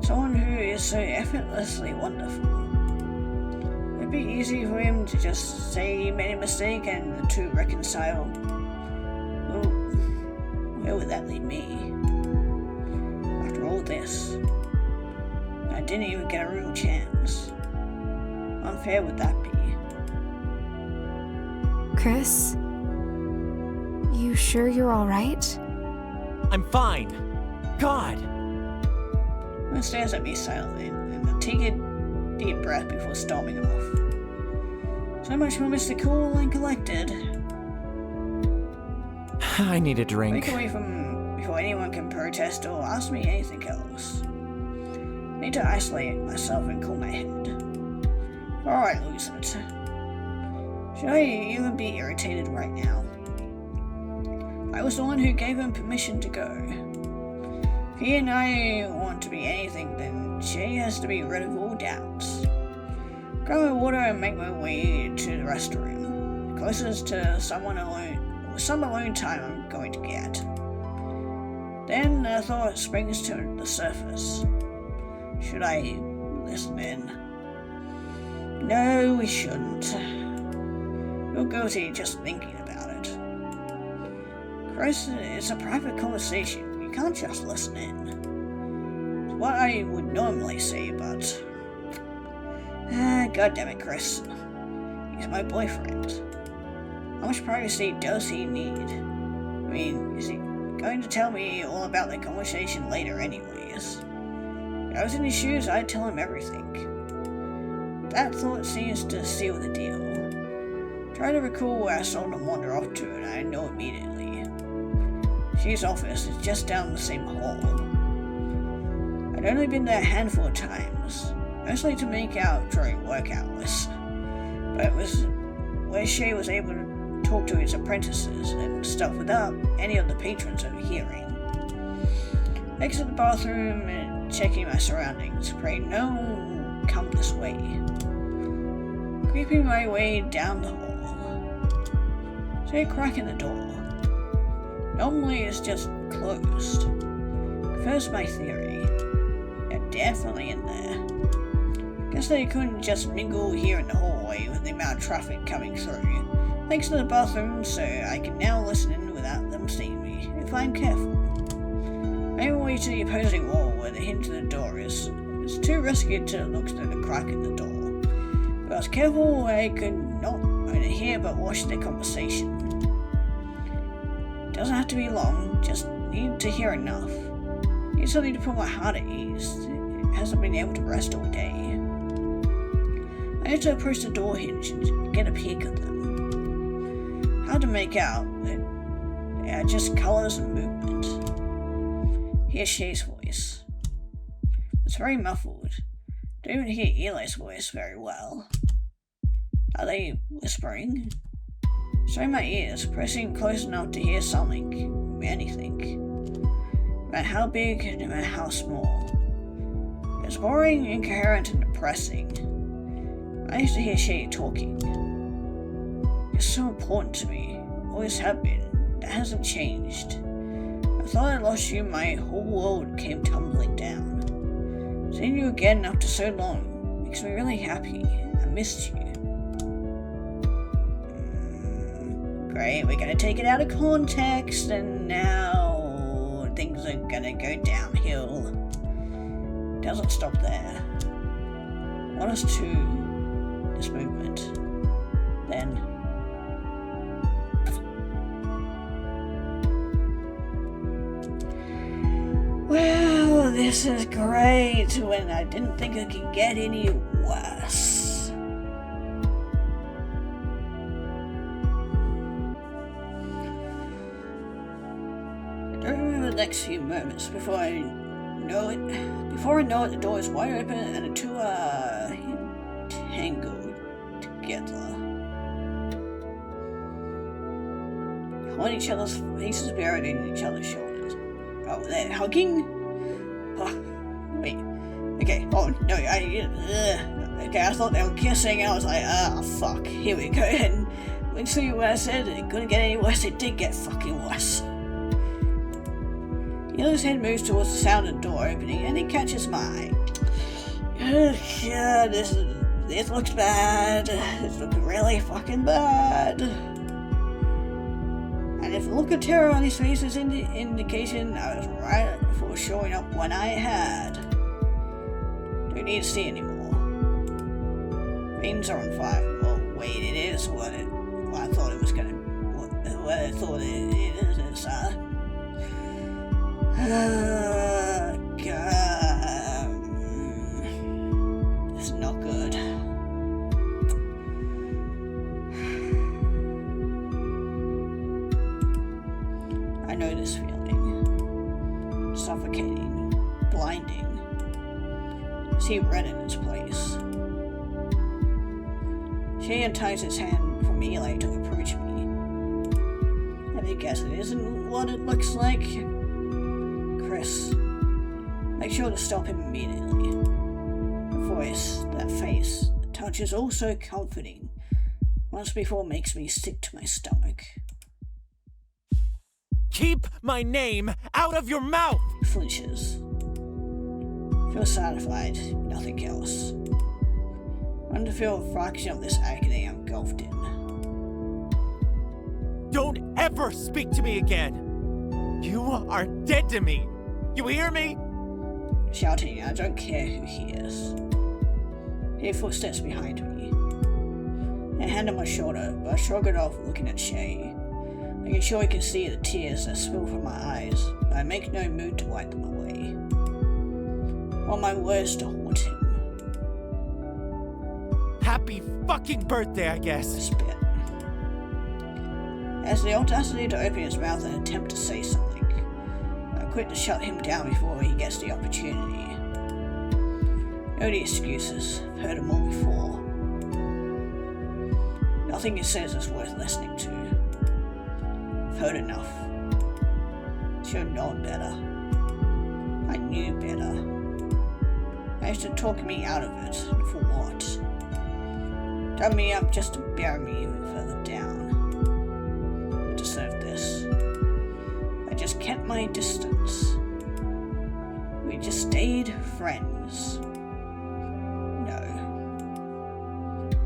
someone who is so effortlessly wonderful. It'd be easy for him to just say he made a mistake and the two reconcile. Well, where would that leave me? After all this, I didn't even get a real chance. How unfair would that be? Chris? You sure you're alright? I'm fine. God! He stares at me silently and I take a deep breath before storming off. So much for Mr. Cool and Collected. I need a Break drink. away from before anyone can protest or ask me anything else. I need to isolate myself and cool my head. Alright, lose it. Should I even be irritated right now? I was the one who gave him permission to go. If he and I want to be anything, then Shay has to be rid of all doubts. Grab my water and make my way to the restroom, closest to some alone time I'm going to get. Then a thought springs to the surface. Should I listen in? No, we shouldn't. Feel guilty just thinking about it. Chris, it's a private conversation. You can't just listen in. It's what I would normally say, but... God damn it, Chris. He's my boyfriend. How much privacy does he need? I mean, is he going to tell me all about the conversation later anyways? If I was in his shoes, I'd tell him everything. That thought seems to seal the deal. Try to recall where I saw him wander off to, and I know immediately. Shay's office is just down the same hall. I'd only been there a handful of times, mostly to make out during work hours, but it was where Shay was able to talk to his apprentices and stuff without any of the patrons overhearing. I exit the bathroom and checking my surroundings, praying no one will come this way. Creeping my way down the hall. See a crack in the door. Normally it's just closed. Confirms my theory. They're definitely in there. Guess they couldn't just mingle here in the hallway with the amount of traffic coming through. Thanks to the bathroom, so I can now listen in without them seeing me, if I'm careful. I move away to the opposing wall where the hinge of the door is. It's too risky to look through the crack in the door. If I was careful, I could not only hear but watch their conversation. Doesn't have to be long, just need to hear enough. Need something to put my heart at ease. It hasn't been able to rest all day. I had to approach the door hinge and get a peek at them. Hard to make out, but they are just colours and movement. Here's Shay's voice. It's very muffled. Don't even hear Eli's voice very well. Are they whispering? Strain my ears, pressing close enough to hear something, anything. No matter how big, no matter how small. It's boring, incoherent, and depressing. I used to hear Shay talking. It's so important to me, always have been. That hasn't changed. I thought I lost you, my whole world came tumbling down. Seeing you again after so long makes me really happy. I missed you. Great, we're gonna take it out of context, and now things are gonna go downhill. Doesn't stop there. Want us to this movement. Then well, this is great when I didn't think it could get any worse. I don't remember the next few moments before I know it, the door is wide open and the two are tangled together. Holding each other's faces buried in each other's shoulders. Oh, they're hugging? Oh, wait. Okay, oh no, okay, I thought they were kissing, and I was like, fuck, here we go. And literally when I said it couldn't get any worse, it did get fucking worse. Yellow's head moves towards the sound of the door opening, and he catches my eye. Yeah, this looks bad. This looks really fucking bad. And if the look of terror on his face is an indication I was right for showing up when I had. Don't need to see anymore. Veins are on fire. Oh wait, it is what I thought it was gonna. What I thought it is. God. It's not good. I know this feeling. Suffocating. Blinding. I see red in its place. She unties his hand from Eli to approach me. Have you guessed it isn't what it looks like? Chris, make sure to stop him immediately. The voice, that face, the touch is all so comforting. Once before makes me sick to my stomach. Keep my name out of your mouth! Flinches. Feel satisfied, nothing else. Want to feel a fraction of this agony I'm engulfed in. Don't ever speak to me again! You are dead to me! You hear me? Shouting, I don't care who hears. Hear footsteps behind me. A hand on my shoulder, but I shrug it off looking at Shay. Making sure he can see the tears that spill from my eyes, but I make no move to wipe them away. Want my words to haunt him. Happy fucking birthday, I guess. I spit. Has the audacity to open his mouth and attempt to say something. I quit to shut him down before he gets the opportunity. No the excuses. I've heard them all before. Nothing he says is worth listening to. I've heard enough. Should have known better. I knew better. Managed to talk me out of it. For what? Dug me up just to bury me even further down. I deserved this. I just kept my distance. We just stayed friends. No.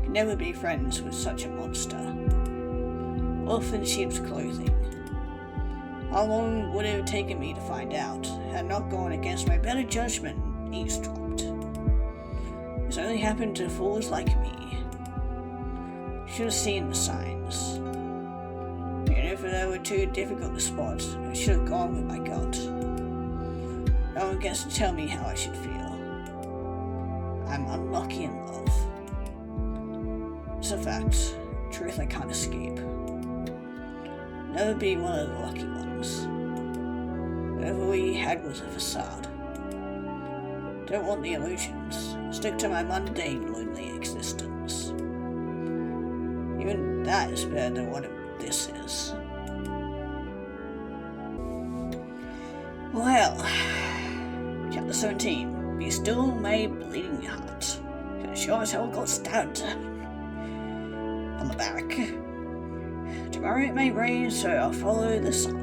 Could never be friends with such a monster. Wolf in sheep's clothing. How long would it have taken me to find out, had I not gone against my better judgment and eavesdropped? This only happened to fools like me. Should have seen the signs. Even if they were too difficult to spot, I should have gone with my gut. No one gets to tell me how I should feel. I'm unlucky in love. It's a fact. Truth I can't escape. Never be one of the lucky ones. Whatever we had was a facade. Don't want the illusions. Stick to my mundane, lonely existence. Even that is better than what this is. Well, Chapter 17. Be still, my bleeding heart. Sure as hell got stabbed on the back. Tomorrow it may rain, so I'll follow the sun.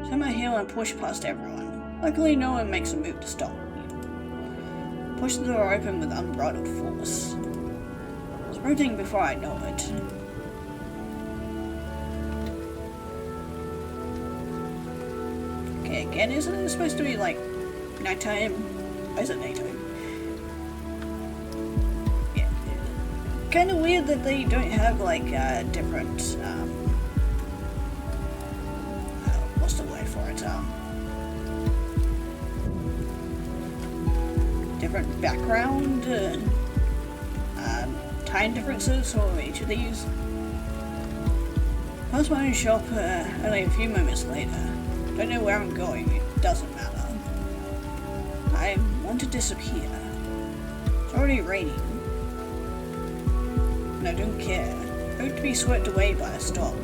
Turn my heel and push past everyone. Luckily, no one makes a move to stop me. Push the door open with unbridled force. Sprinting before I know it. Okay, again, isn't it supposed to be like nighttime? Why is it nighttime? Yeah. Kind of weird that they don't have like different. What's the word for it? Different background. Time differences for each of these. Past my own shop only a few moments later. Don't know where I'm going. doesn't matter. I want to disappear. It's already raining. And I don't care. I hope to be swept away by a storm.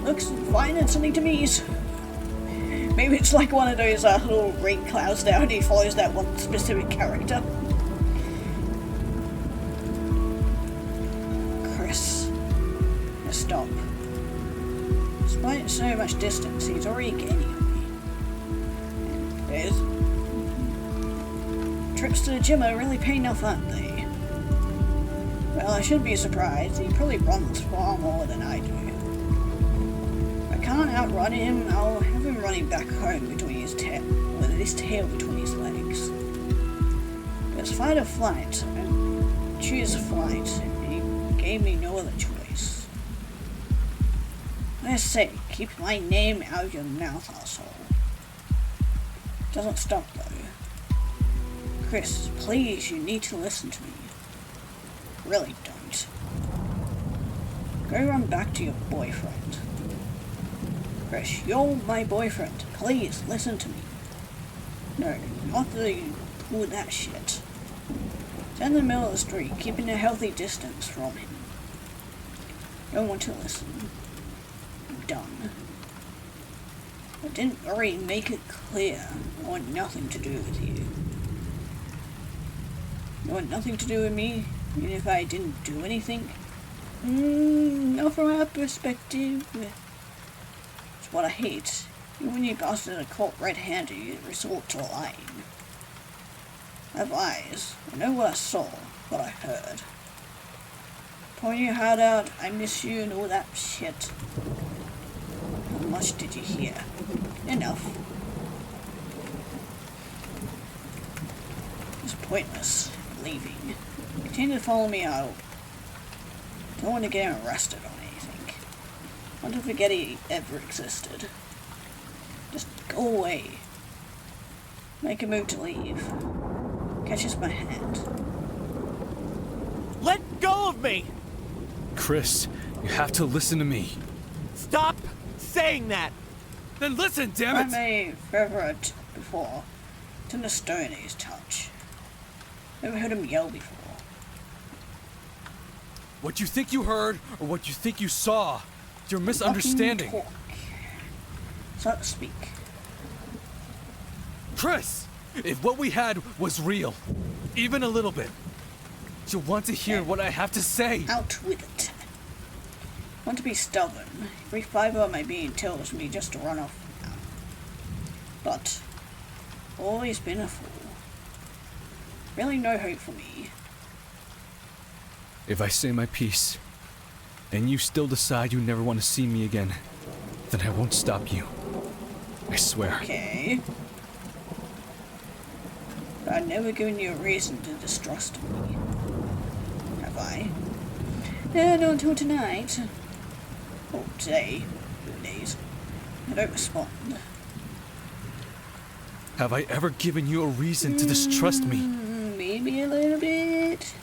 Looks fine and something to me. Maybe it's like one of those little rain clouds now and he follows that one specific character. Chris. Now stop. Despite so much distance, he's already gaining on me. There's... Trips to the gym are really paying off, aren't they? Well, I shouldn't be surprised. He probably runs far more than I do. If I can't outrun him, I'll have him running back home between his tail, with his tail between his legs. There's fight or flight. I choose flight, and he gave me no other choice. I say, keep my name out of your mouth, asshole. Doesn't stop though. Chris, please, you need to listen to me. Really don't. Go run back to your boyfriend. Chris, you're my boyfriend. Please, listen to me. No, not that shit. It's in the middle of the street, keeping a healthy distance from him. Don't want to listen. I'm done. I didn't already make it clear I want nothing to do with you. You want nothing to do with me, even if I didn't do anything? Not from our perspective. It's what I hate. Even when you busted a caught red-handed, you resort to lying. I have eyes. I know what I saw, what I heard. Pouring your heart out, I miss you and all that shit. How much did you hear? Enough. It's pointless. Leaving. Continue to follow me out. Don't want to get him arrested on anything. I want to forget he ever existed. Just go away. Make a move to leave. Catches my hand. Let go of me! Chris, you have to listen to me. Stop saying that! Then listen, damn I it! may favorite before. It's in the stone in his touch. Never heard him yell before. What you think you heard, or what you think you saw, you're misunderstanding. Talk. So to speak. Chris, if what we had was real, even a little bit, you'll want to hear what I have to say. Out with it. Want to be stubborn. Every fiber of my being tells me just to run off now. But always been a fool. Really no hope for me. If I say my piece, and you still decide you never want to see me again, then I won't stop you. I swear. Okay. But I've never given you a reason to distrust me. Have I? No, not until tonight. Or today. 2 days. I don't respond. Have I ever given you a reason to distrust me? Maybe a little bit.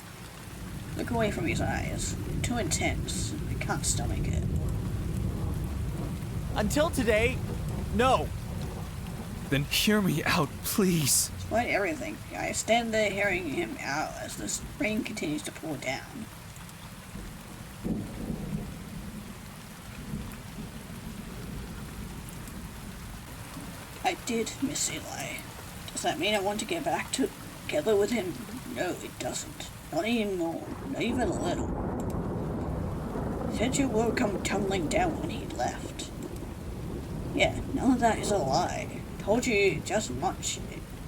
Look away from his eyes. Too intense. I can't stomach it. Until today, no. Then hear me out, please. Despite everything, I stand there hearing him out as the rain continues to pour down. I did miss Eli. Does that mean I want to get back together with him? No, it doesn't. Not anymore. Not even a little. Said you would come tumbling down when he left. Yeah, none of that is a lie. Told you just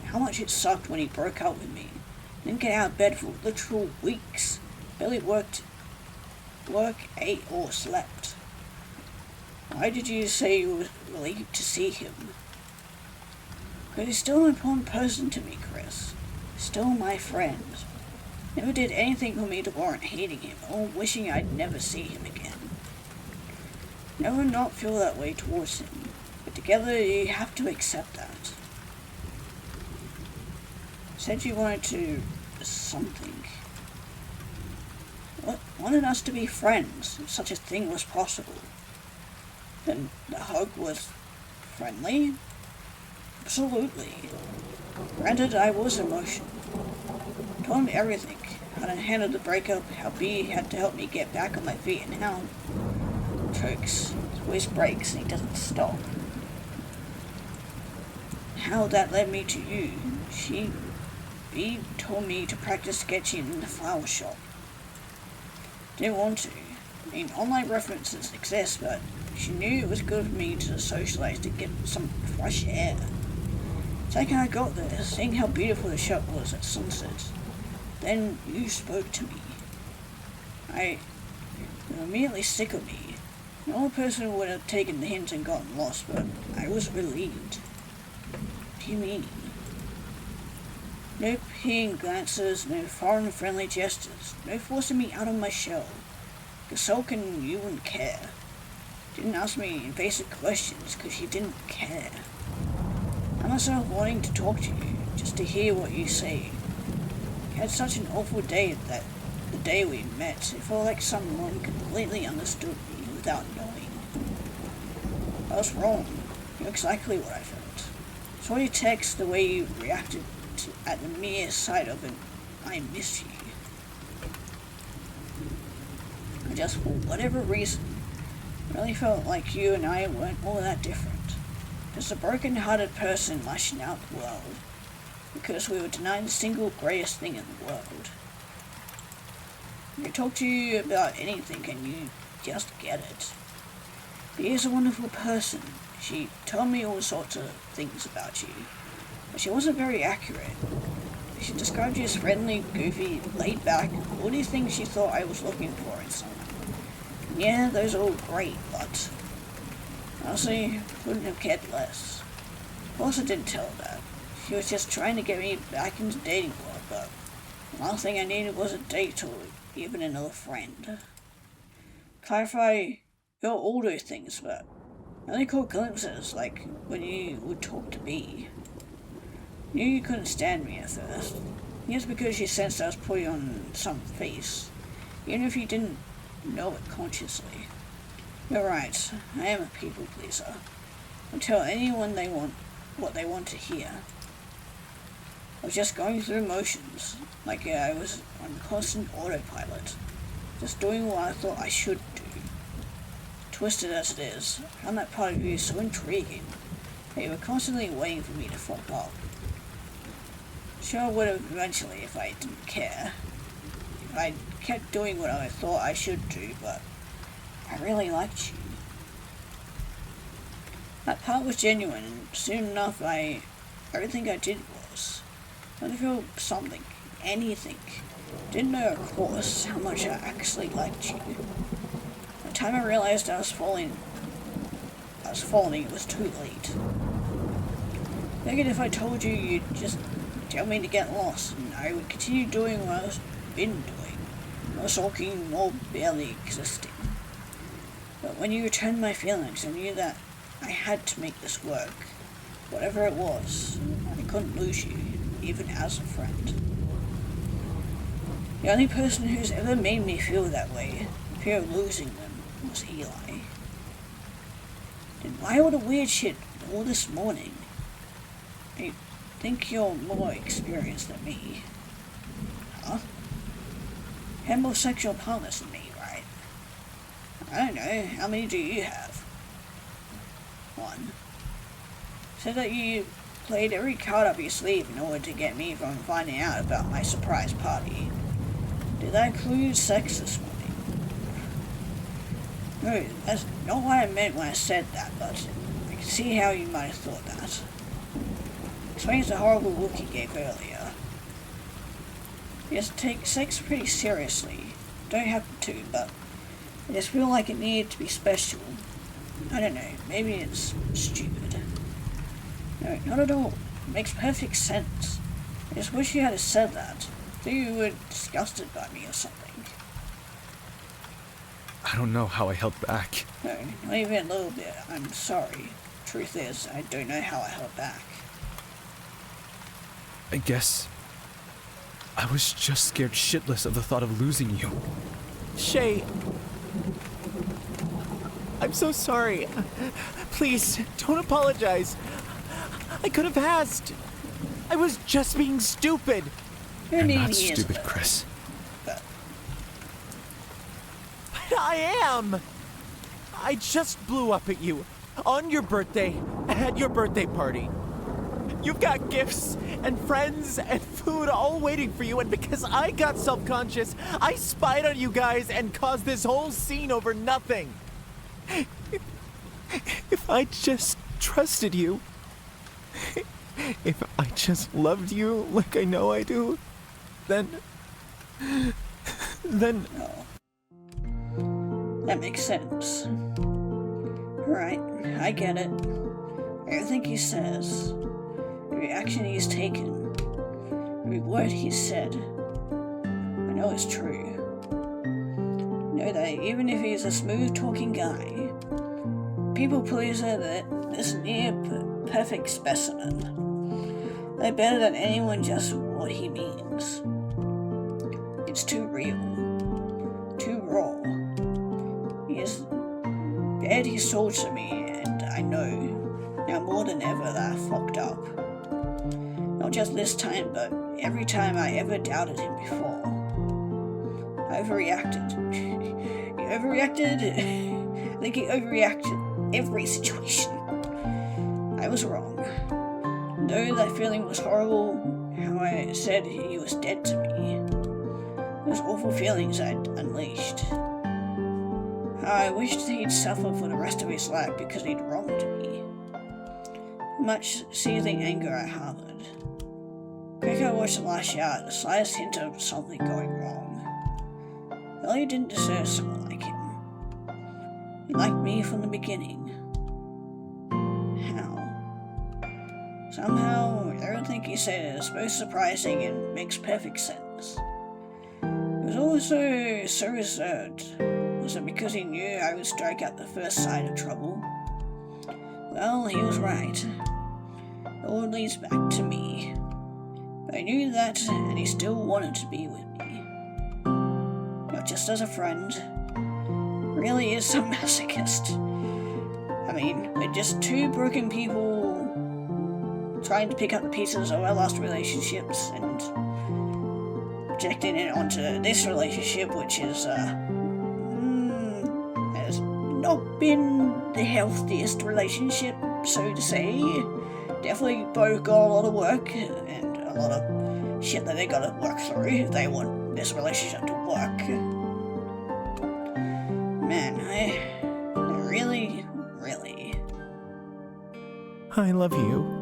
how much it sucked when he broke up with me. Didn't get out of bed for literal weeks. Barely work, ate, or slept. Why did you say you were relieved to see him? Because he's still an important person to me, Chris. Still my friend. Never did anything for me to warrant hating him or wishing I'd never see him again. Never not feel that way towards him. But together you have to accept that. Said you wanted to... something. Wanted us to be friends, if such a thing was possible. Then the hug was friendly? Absolutely. Granted, I was emotional. Told him everything. How to handle the breakup, how B had to help me get back on my feet, and how chokes. His voice breaks and he doesn't stop. How that led me to you. B told me to practice sketching in the flower shop. Didn't want to. I mean, online references exist, but she knew it was good for me to socialize to get some fresh air. Second I got there, seeing how beautiful the shop was at sunset. Then you spoke to me. You were immediately sick of me. An old person would have taken the hint and gotten lost, but I was relieved. What do you mean? No peeing glances, no foreign friendly gestures, no forcing me out of my shell. Cause sulking, you wouldn't care. Didn't ask me invasive questions because you didn't care. I myself wanting to talk to you, just to hear what you say. You had such an awful day that the day we met, it felt like someone completely understood me without knowing. I was wrong. You're exactly what I felt. Saw your text, the way you reacted at the mere sight of it. I miss you. I just, for whatever reason, really felt like you and I weren't all that different. Just a broken-hearted person lashing out the world because we were denied the single greatest thing in the world. I can talk to you about anything and you just get it. She is a wonderful person. She told me all sorts of things about you, but she wasn't very accurate. She described you as friendly, goofy, laid back, all these things she thought I was looking for in someone. And yeah, those are all great, but honestly, couldn't have cared less. Of course I didn't tell her that. She was just trying to get me back into dating world, but the last thing I needed was a date or even another friend. Clarify, you're all those things, but I only caught glimpses, like when you would talk to B. Knew you couldn't stand me at first. Yes, because you sensed I was putting on some face, even if you didn't know it consciously. You're right, I am a people pleaser. I'll tell anyone what they want to hear. I was just going through motions, like I was on constant autopilot, just doing what I thought I should do. Twisted as it is, I found that part of you so intriguing that you were constantly waiting for me to fuck up. Sure, I would have eventually if I didn't care. If I kept doing what I thought I should do, but I really liked you. That part was genuine, and soon enough everything I did was. I feel something, anything. Didn't know, of course, how much I actually liked you. By the time I realized I was falling, it was too late. Figured if I told you, you'd just tell me to get lost, and I would continue doing what I've been doing. No sulking, no barely existing. But when you returned my feelings, I knew that I had to make this work. Whatever it was, I couldn't lose you, even as a friend. The only person who's ever made me feel that way, fear of losing them, was Eli. Then why all the weird shit all this morning? I think you're more experienced than me. Huh? You have more sexual partners than me, right? I don't know, how many do you have? One. Said that you played every card up your sleeve in order to get me from finding out about my surprise party. Did that include sex this morning? No, that's not what I meant when I said that, but I can see how you might have thought that. Explains the horrible look he gave earlier. He has to take sex pretty seriously. Don't have to, but I just feel like it needed to be special. I don't know, maybe it's stupid. No, not at all. It makes perfect sense. I just wish you had said that. I thought you were disgusted by me or something. I don't know how I held back. No, not even a little bit. I'm sorry. Truth is, I don't know how I held back. I guess I was just scared shitless of the thought of losing you. Shay, I'm so sorry. Please, don't apologize. I could have asked. I was just being stupid. Who You're knew not he is stupid, though? Chris. But I am. I just blew up at you on your birthday at your birthday party. You've got gifts and friends and food all waiting for you, and because I got self-conscious, I spied on you guys and caused this whole scene over nothing. If I just trusted you, if I just loved you like I know I do, then... Oh. That makes sense. Right, I get it. Everything he says, every action he's taken, every word he's said, I know it's true. I know that even if he's a smooth-talking guy, people pleaser, that this near-perfect specimen, they're better than anyone just what he means. It's too real, too raw. He is bared his soul to me, and I know now more than ever that I fucked up. Not just this time, but every time I ever doubted him before. I overreacted. He overreacted. I think he overreacted every situation. I was wrong. Though that feeling was horrible, how I said he was dead to me. Those awful feelings I'd unleashed. How I wished he'd suffer for the rest of his life because he'd wronged me. Much seething anger I harbored. Quick I was to lash out, the slightest hint of something going wrong. Ellie didn't deserve someone like him. He liked me from the beginning. How? Somehow, everything he said is both surprising and makes perfect sense. It was also so reserved. Was it because he knew I would strike at the first sign of trouble? Well, he was right. It all leads back to me. But I knew that, and he still wanted to be with me. Not just as a friend. Really is some masochist. I mean, we're just two broken people trying to pick up the pieces of our lost relationships and projecting it onto this relationship, which is, has not been the healthiest relationship, so to say. Definitely both got a lot of work and a lot of shit that they gotta work through if they want this relationship to work. Man, I really, I love you.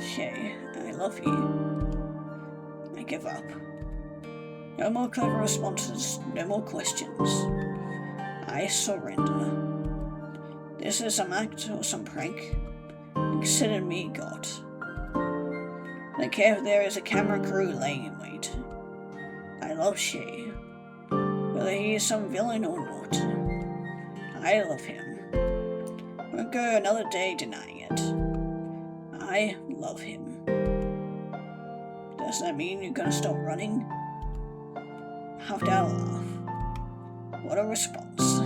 Shay, I love you. I give up. No more clever responses, no more questions. I surrender. This is some act or some prank. Consider me God. I don't care if there is a camera crew laying in wait. I love Shay. Whether he is some villain or not. I love him. Won't go another day denying it. I love him. Does that mean you're gonna stop running? Huffed out a laugh. What a response.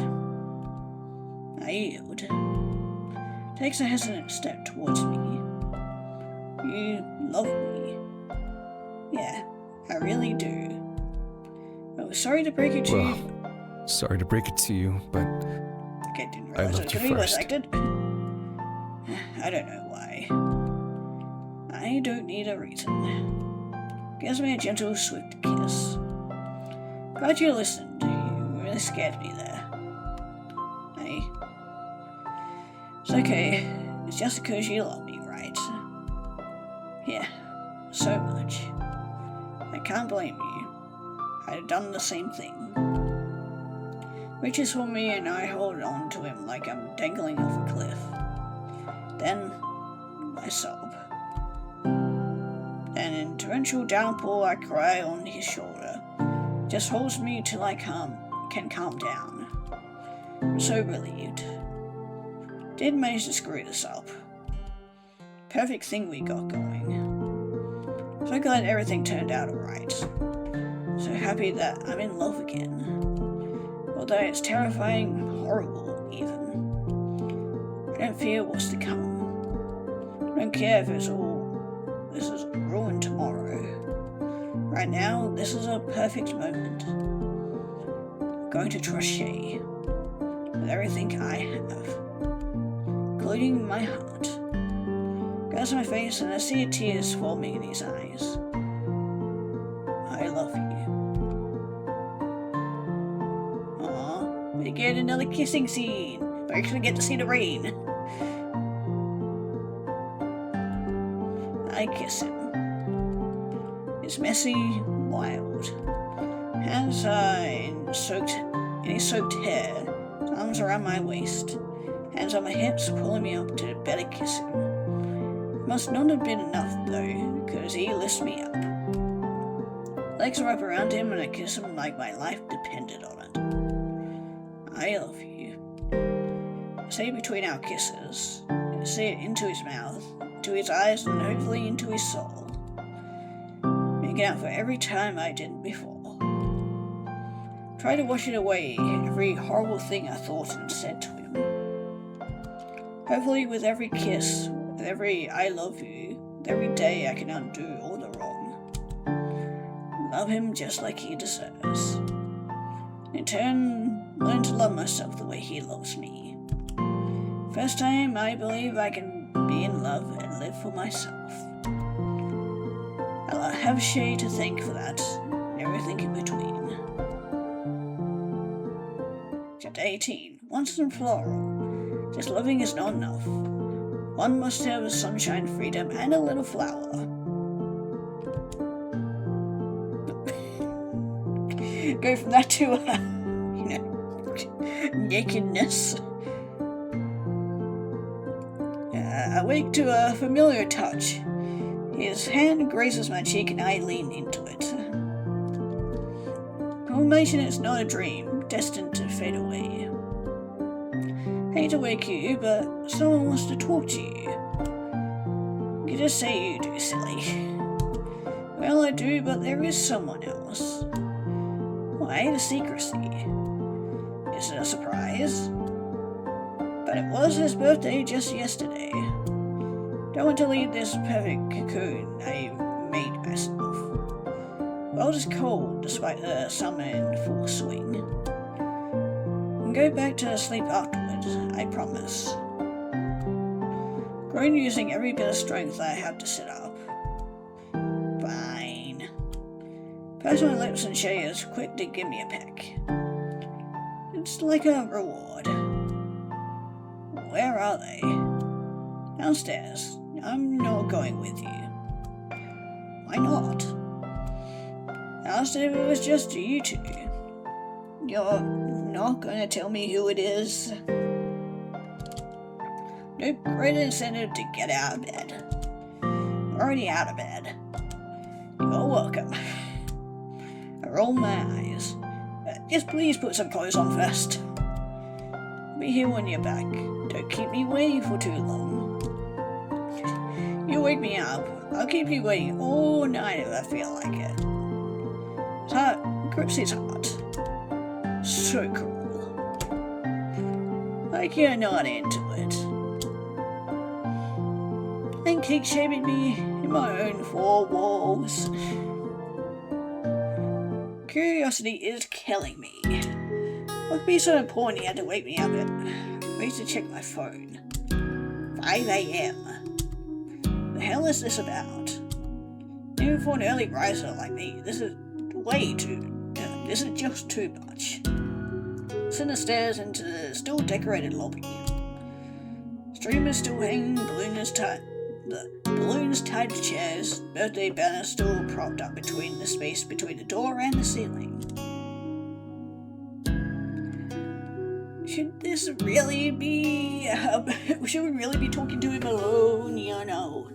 I yield. Takes a hesitant step towards me. You love me. Yeah, I really do. I was sorry to break it to you. Well, sorry to break it to you, but I didn't I realize it loved was you gonna be first. elected. I don't know why. I don't need a reason. Gives me a gentle, swift kiss. Glad you listened. You really scared me there. Hey. It's okay. It's just because you love me, right? Yeah, so much. I can't blame you. I'd have done the same thing. Reaches for me and I hold on to him like I'm dangling off a cliff. Then, I sob. Then in torrential downpour I cry on his shoulder. Just holds me till I can calm down. I'm so relieved. Did manage to screw this up. Perfect thing we got going. So glad everything turned out alright. So happy that I'm in love again. Although it's terrifying, horrible even. I don't fear what's to come. don't care if this is ruined tomorrow. Right now, this is a perfect moment. I'm going to trust Shay with everything I have, including my heart. Goes my face and I see tears forming in his eyes. I love you. Aww, we get another kissing scene. We actually get to see the rain. I kiss him. It's messy, wild. Hands in his soaked hair, arms around my waist, hands on my hips, pulling me up to better kiss him. It must not have been enough though, because he lifts me up. Legs are up around him and I kiss him like my life depended on it. I love you. I say between our kisses, I say it into his mouth, into his eyes, and hopefully into his soul. Making out for every time I didn't before. Try to wash it away, every horrible thing I thought and said to him. Hopefully with every kiss, with every I love you, with every day I can undo all the wrong. Love him just like he deserves. In turn, learn to love myself the way he loves me. First time I believe I can be in love and live for myself. I'll have Shay to thank for that, and everything in between. Chapter 18. Once and floral. Just loving is not enough. One must have sunshine, freedom, and a little flower. Go from that to, nakedness. I wake to a familiar touch. His hand grazes my cheek and I lean into it. Confirmation is not a dream, destined to fade away. Hate to wake you, but someone wants to talk to you. You just say you do, silly. Well, I do, but there is someone else. Why the secrecy? Is it a surprise? But it was his birthday just yesterday. Don't want to leave this perfect cocoon I made myself. The world is cold despite the summer in full swing. I'll go back to sleep afterwards, I promise. Grown using every bit of strength I have to sit up. Fine. Purse my lips and Shay is quick to give me a peck. It's like a reward. Where are they? Downstairs. I'm not going with you. Why not? Asked if it was just you two. You're not gonna tell me who it is? No great incentive to get out of bed. I'm already out of bed. You're welcome. I roll my eyes. Just please put some clothes on first. I'll be here when you're back. Don't keep me waiting for too long. You wake me up. I'll keep you waiting all night if I feel like it. His heart grips his heart. So cruel. Like you're not into it. And keep shaming me in my own four walls. Curiosity is killing me. What could be so important he had to wake me up at? Wait to check my phone. 5 a.m. The hell is this about? Even for an early riser like me, this is just too much. Send the stairs into the still decorated lobby. Stream is still hanging, the balloons tied to chairs, birthday banner still propped up between the space between the door and the ceiling. Should this really be, should we really be talking to him alone? You know.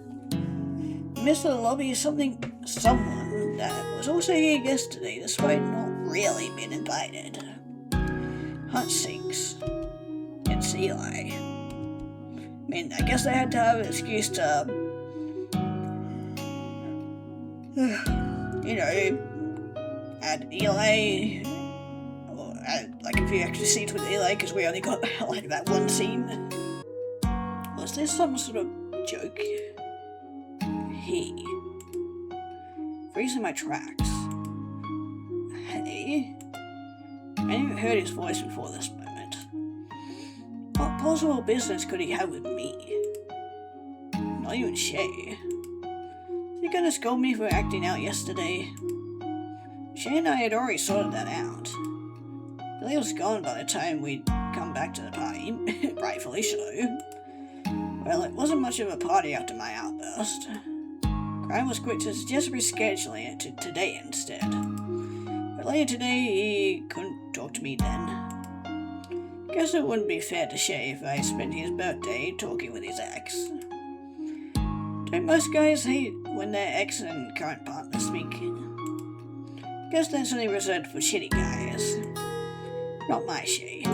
Mr. the lobby is someone that was also here yesterday despite not really being invited. Hot sakes. It's Eli. I mean, I guess I had to have an excuse to, add Eli, or add like a few extra scenes with Eli because we only got like that one scene. Was this some sort of joke? he. Freezing my tracks. Hey? I never heard his voice before this moment. What possible business could he have with me? Not even Shay. Is he gonna scold me for acting out yesterday? Shay and I had already sorted that out. Billy was gone by the time we'd come back to the party, rightfully so. Well, it wasn't much of a party after my outburst. Graham was quick to suggest rescheduling it to today instead. But later today, he couldn't talk to me then. Guess it wouldn't be fair to Shay if I spent his birthday talking with his ex. Don't most guys hate when their ex and current partners speak? Guess that's only reserved for shitty guys. Not my Shay.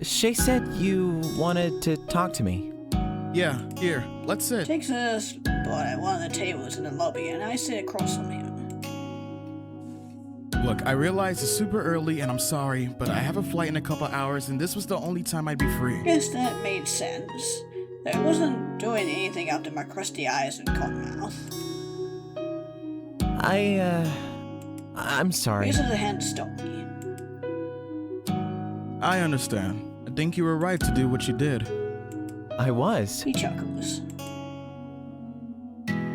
Shay said you wanted to talk to me. Yeah, here, let's sit. Takes a spot at one of the tables in the lobby and I sit across from him. Look, I realize it's super early and I'm sorry, but I have a flight in a couple hours and this was the only time I'd be free. Guess that made sense. Though I wasn't doing anything after my crusty eyes and cotton mouth. I'm sorry. Raises a hand to stop me. I understand. I think you were right to do what you did. I was. He chuckles.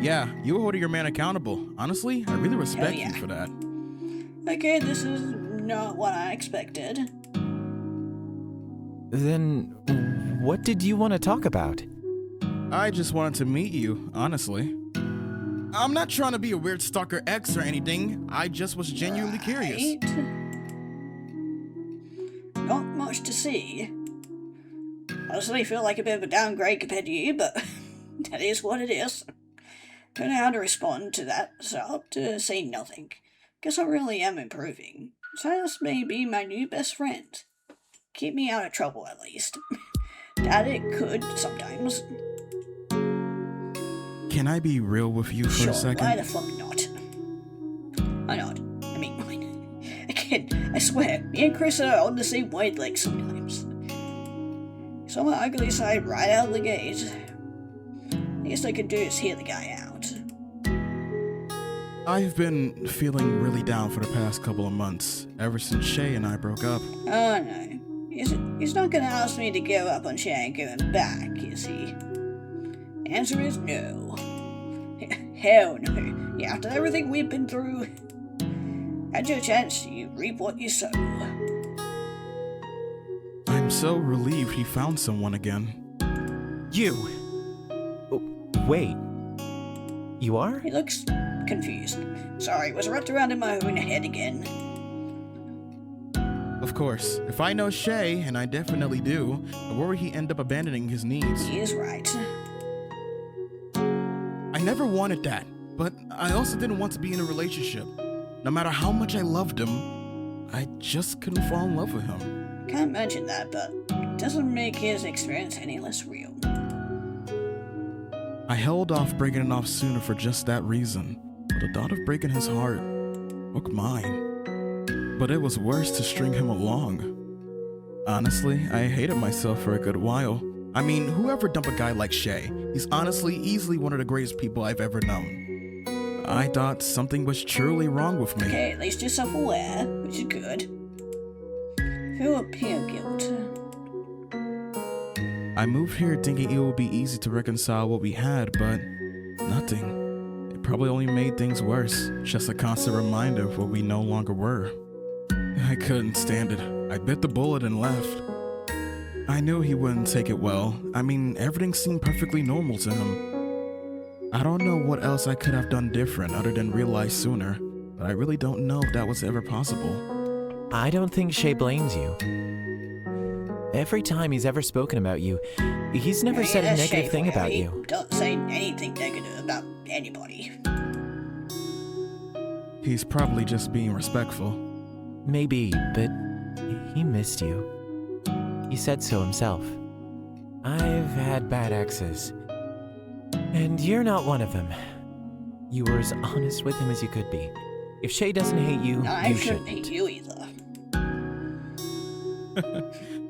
Yeah, you were holding your man accountable. Honestly, I really respect yeah. you for that. Okay, this is not what I expected. Then, what did you want to talk about? I just wanted to meet you, honestly. I'm not trying to be a weird stalker ex or anything. I just was genuinely curious. Not much to see. Honestly, feel like a bit of a downgrade compared to you, but that is what it is. Don't know how to respond to that, so I opt to say nothing. Guess I really am improving. Silas may be my new best friend. Keep me out of trouble, at least. Doubt it could, sometimes. Can I be real with you for a second? Why the fuck not? I nod. I mean, again, I swear, me and Chris are on the same wavelength sometimes. Saw my ugly side right out of the gate. Least I could do is hear the guy out. I've been feeling really down for the past couple of months, ever since Shay and I broke up. Oh no. He's not gonna ask me to give up on Shay and give him back, is he? The answer is no. Hell no. Yeah, after everything we've been through, had your chance, you reap what you sow. I'm so relieved he found someone again. You! Wait. You are? He looks confused. Sorry, was wrapped around in my own head again. Of course, if I know Shay, and I definitely do, I worry he end up abandoning his needs. He is right. I never wanted that, but I also didn't want to be in a relationship. No matter how much I loved him, I just couldn't fall in love with him. Can't imagine that, but it doesn't make his experience any less real. I held off breaking it off sooner for just that reason. But the thought of breaking his heart broke mine. But it was worse to string him along. Honestly, I hated myself for a good while. I mean, whoever dumped a guy like Shay? He's honestly easily one of the greatest people I've ever known. I thought something was truly wrong with me. Okay, at least you're self-aware, which is good. Feel a pure guilt. I moved here thinking it would be easy to reconcile what we had, but nothing. It probably only made things worse. Just a constant reminder of what we no longer were. I couldn't stand it. I bit the bullet and left. I knew he wouldn't take it well. I mean, everything seemed perfectly normal to him. I don't know what else I could have done different other than realize sooner, but I really don't know if that was ever possible. I don't think Shay blames you. Every time he's ever spoken about you, he's never said a negative thing about you. He doesn't say anything negative about anybody. He's probably just being respectful. Maybe, but he missed you. He said so himself. I've had bad exes, and you're not one of them. You were as honest with him as you could be. If Shay doesn't hate you, I you shouldn't shouldn't. hate you either.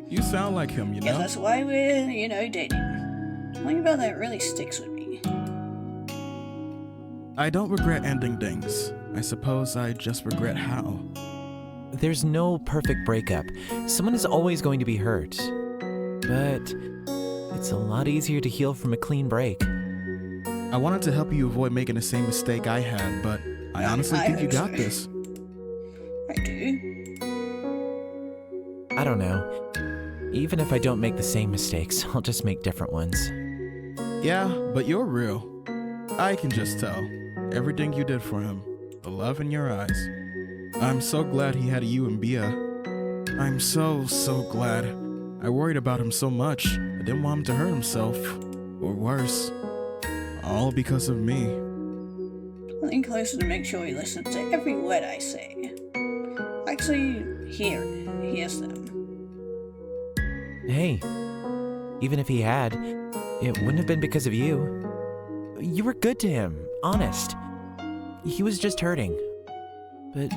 You sound like him, you know? Guess that's why we're, dating. Something about that really sticks with me. I don't regret ending things. I suppose I just regret how. There's no perfect breakup. Someone is always going to be hurt. But it's a lot easier to heal from a clean break. I wanted to help you avoid making the same mistake I had, but I honestly think you got this. I do. I don't know. Even if I don't make the same mistakes, I'll just make different ones. Yeah, but you're real. I can just tell. Everything you did for him. The love in your eyes. I'm so glad he had you and Bia. I'm so glad. I worried about him so much. I didn't want him to hurt himself. Or worse. All because of me. Lean closer to make sure he listens to every word I say. Actually, hears them. Hey, even if he had, it wouldn't have been because of you. You were good to him, honest. He was just hurting. But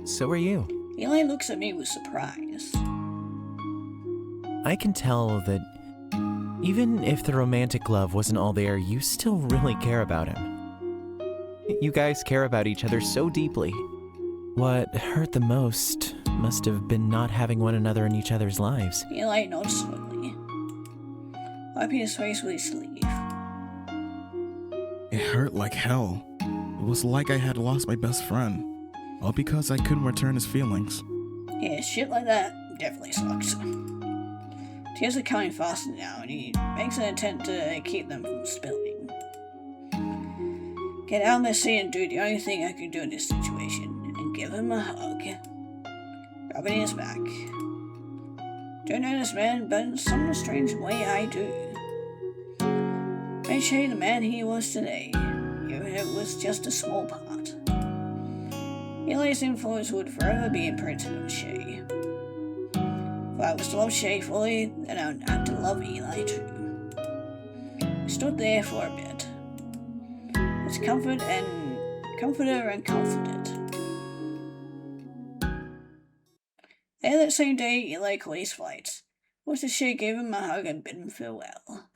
so were you. Eli looks at me with surprise. I can tell that even if the romantic love wasn't all there, you still really care about him. You guys care about each other so deeply. What hurt the most must have been not having one another in each other's lives. Eli nods slowly, wiping his face with his sleeve. It hurt like hell. It was like I had lost my best friend. All because I couldn't return his feelings. Yeah, shit like that definitely sucks. Tears are coming faster now, and he makes an attempt to keep them from spilling. Get out in the sea and do the only thing I can do in this situation, and give him a hug. Rubbing his back. Don't know this man, but in some strange way I do. Made Shay the man he was today, even if it was just a small part. Eli's influence would forever be imprinted on Shay. If I was to love Shay fully, then I would have to love Eli too. We stood there for a bit. It's comforter and comforted. There that same day, Eli caught his flight. After Shay gave him a hug and bid him farewell.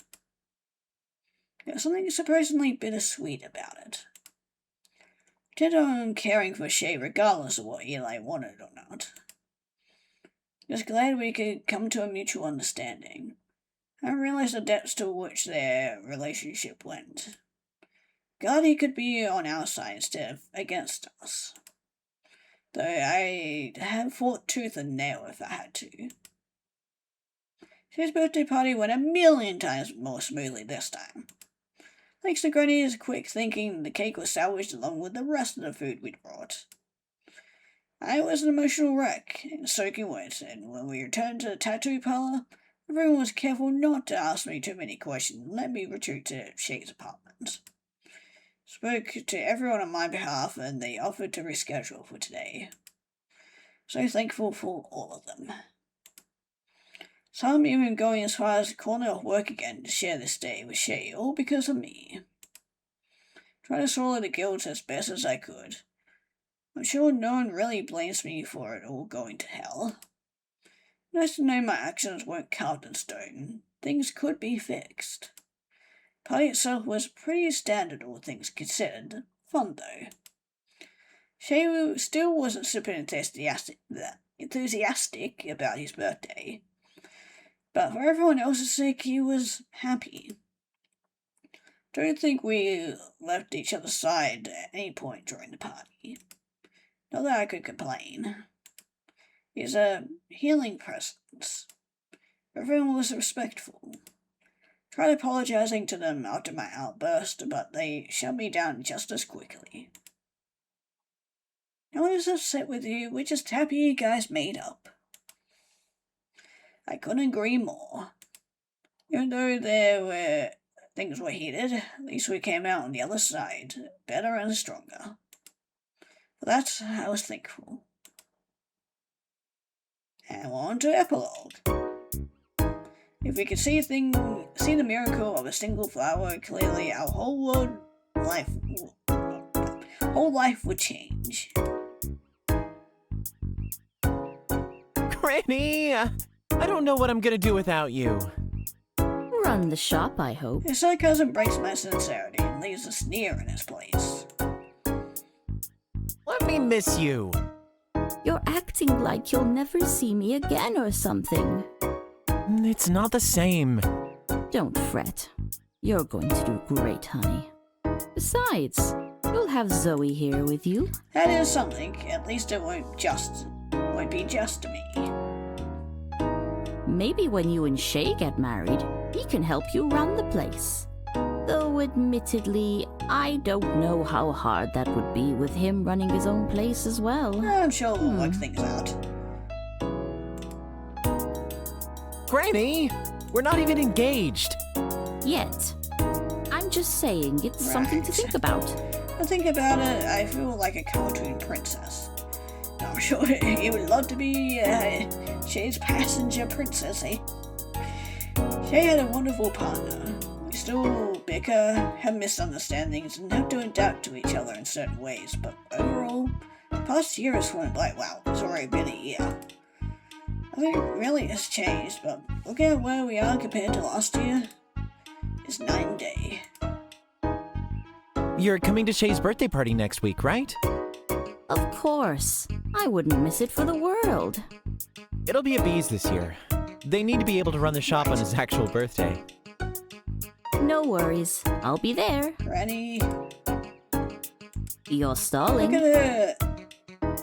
There was something surprisingly bittersweet about it. I intended on caring for Shay regardless of what Eli wanted or not. Just glad we could come to a mutual understanding. I realized the depths to which their relationship went. Glad he could be on our side instead of against us. Though I'd have fought tooth and nail if I had to. Shay's birthday party went a million times more smoothly this time. Thanks to Granny's quick thinking, the cake was salvaged along with the rest of the food we'd brought. I was an emotional wreck and soaking wet, and when we returned to the tattoo parlor, everyone was careful not to ask me too many questions and let me retreat to Shay's apartment. Spoke to everyone on my behalf, and they offered to reschedule for today. So thankful for all of them. Some even going as far as calling off work again to share this day with Shay, all because of me. Trying to swallow the guilt as best as I could. I'm sure no one really blames me for it all going to hell. Nice to know my actions weren't carved in stone. Things could be fixed. The party itself was pretty standard, all things considered. Fun, though. Shay still wasn't super enthusiastic about his birthday. But for everyone else's sake, he was happy. Don't think we left each other's side at any point during the party. Not that I could complain. He's a healing presence. Everyone was respectful. Tried apologizing to them after my outburst, but they shut me down just as quickly. No one is upset with you, we're just happy you guys made up. I couldn't agree more. Even though things were heated, at least we came out on the other side, better and stronger. For that, I was thankful. And on to epilogue. If we could see the miracle of a single flower, clearly our whole life would change. Granny! I don't know what I'm gonna do without you. Run the shop, I hope. His sarcasm breaks my sincerity and leaves a sneer in his place. Let me miss you. You're acting like you'll never see me again or something. It's not the same. Don't fret. You're going to do great, honey. Besides, you'll have Zoe here with you. That is something. At least it won't be just me. Maybe when you and Shay get married, he can help you run the place. Though admittedly, I don't know how hard that would be with him running his own place as well. I'm sure we'll work things out. Granny, we're not even engaged. Yet. I'm just saying it's something to think about. I think about it, I feel like a cartoon princess. I'm sure you would love to be Shay's passenger princess, eh? Shay had a wonderful partner. We still bicker, have misunderstandings, and have to adapt to each other in certain ways, but overall, the past year has flown by. Wow, it's already been a year. Nothing really has changed, but looking at where we are compared to last year, it's 9 days. You're coming to Shay's birthday party next week, right? Of course. I wouldn't miss it for the world. It'll be a B's this year. They need to be able to run the shop on his actual birthday. No worries. I'll be there. Granny, You're look stalling. at her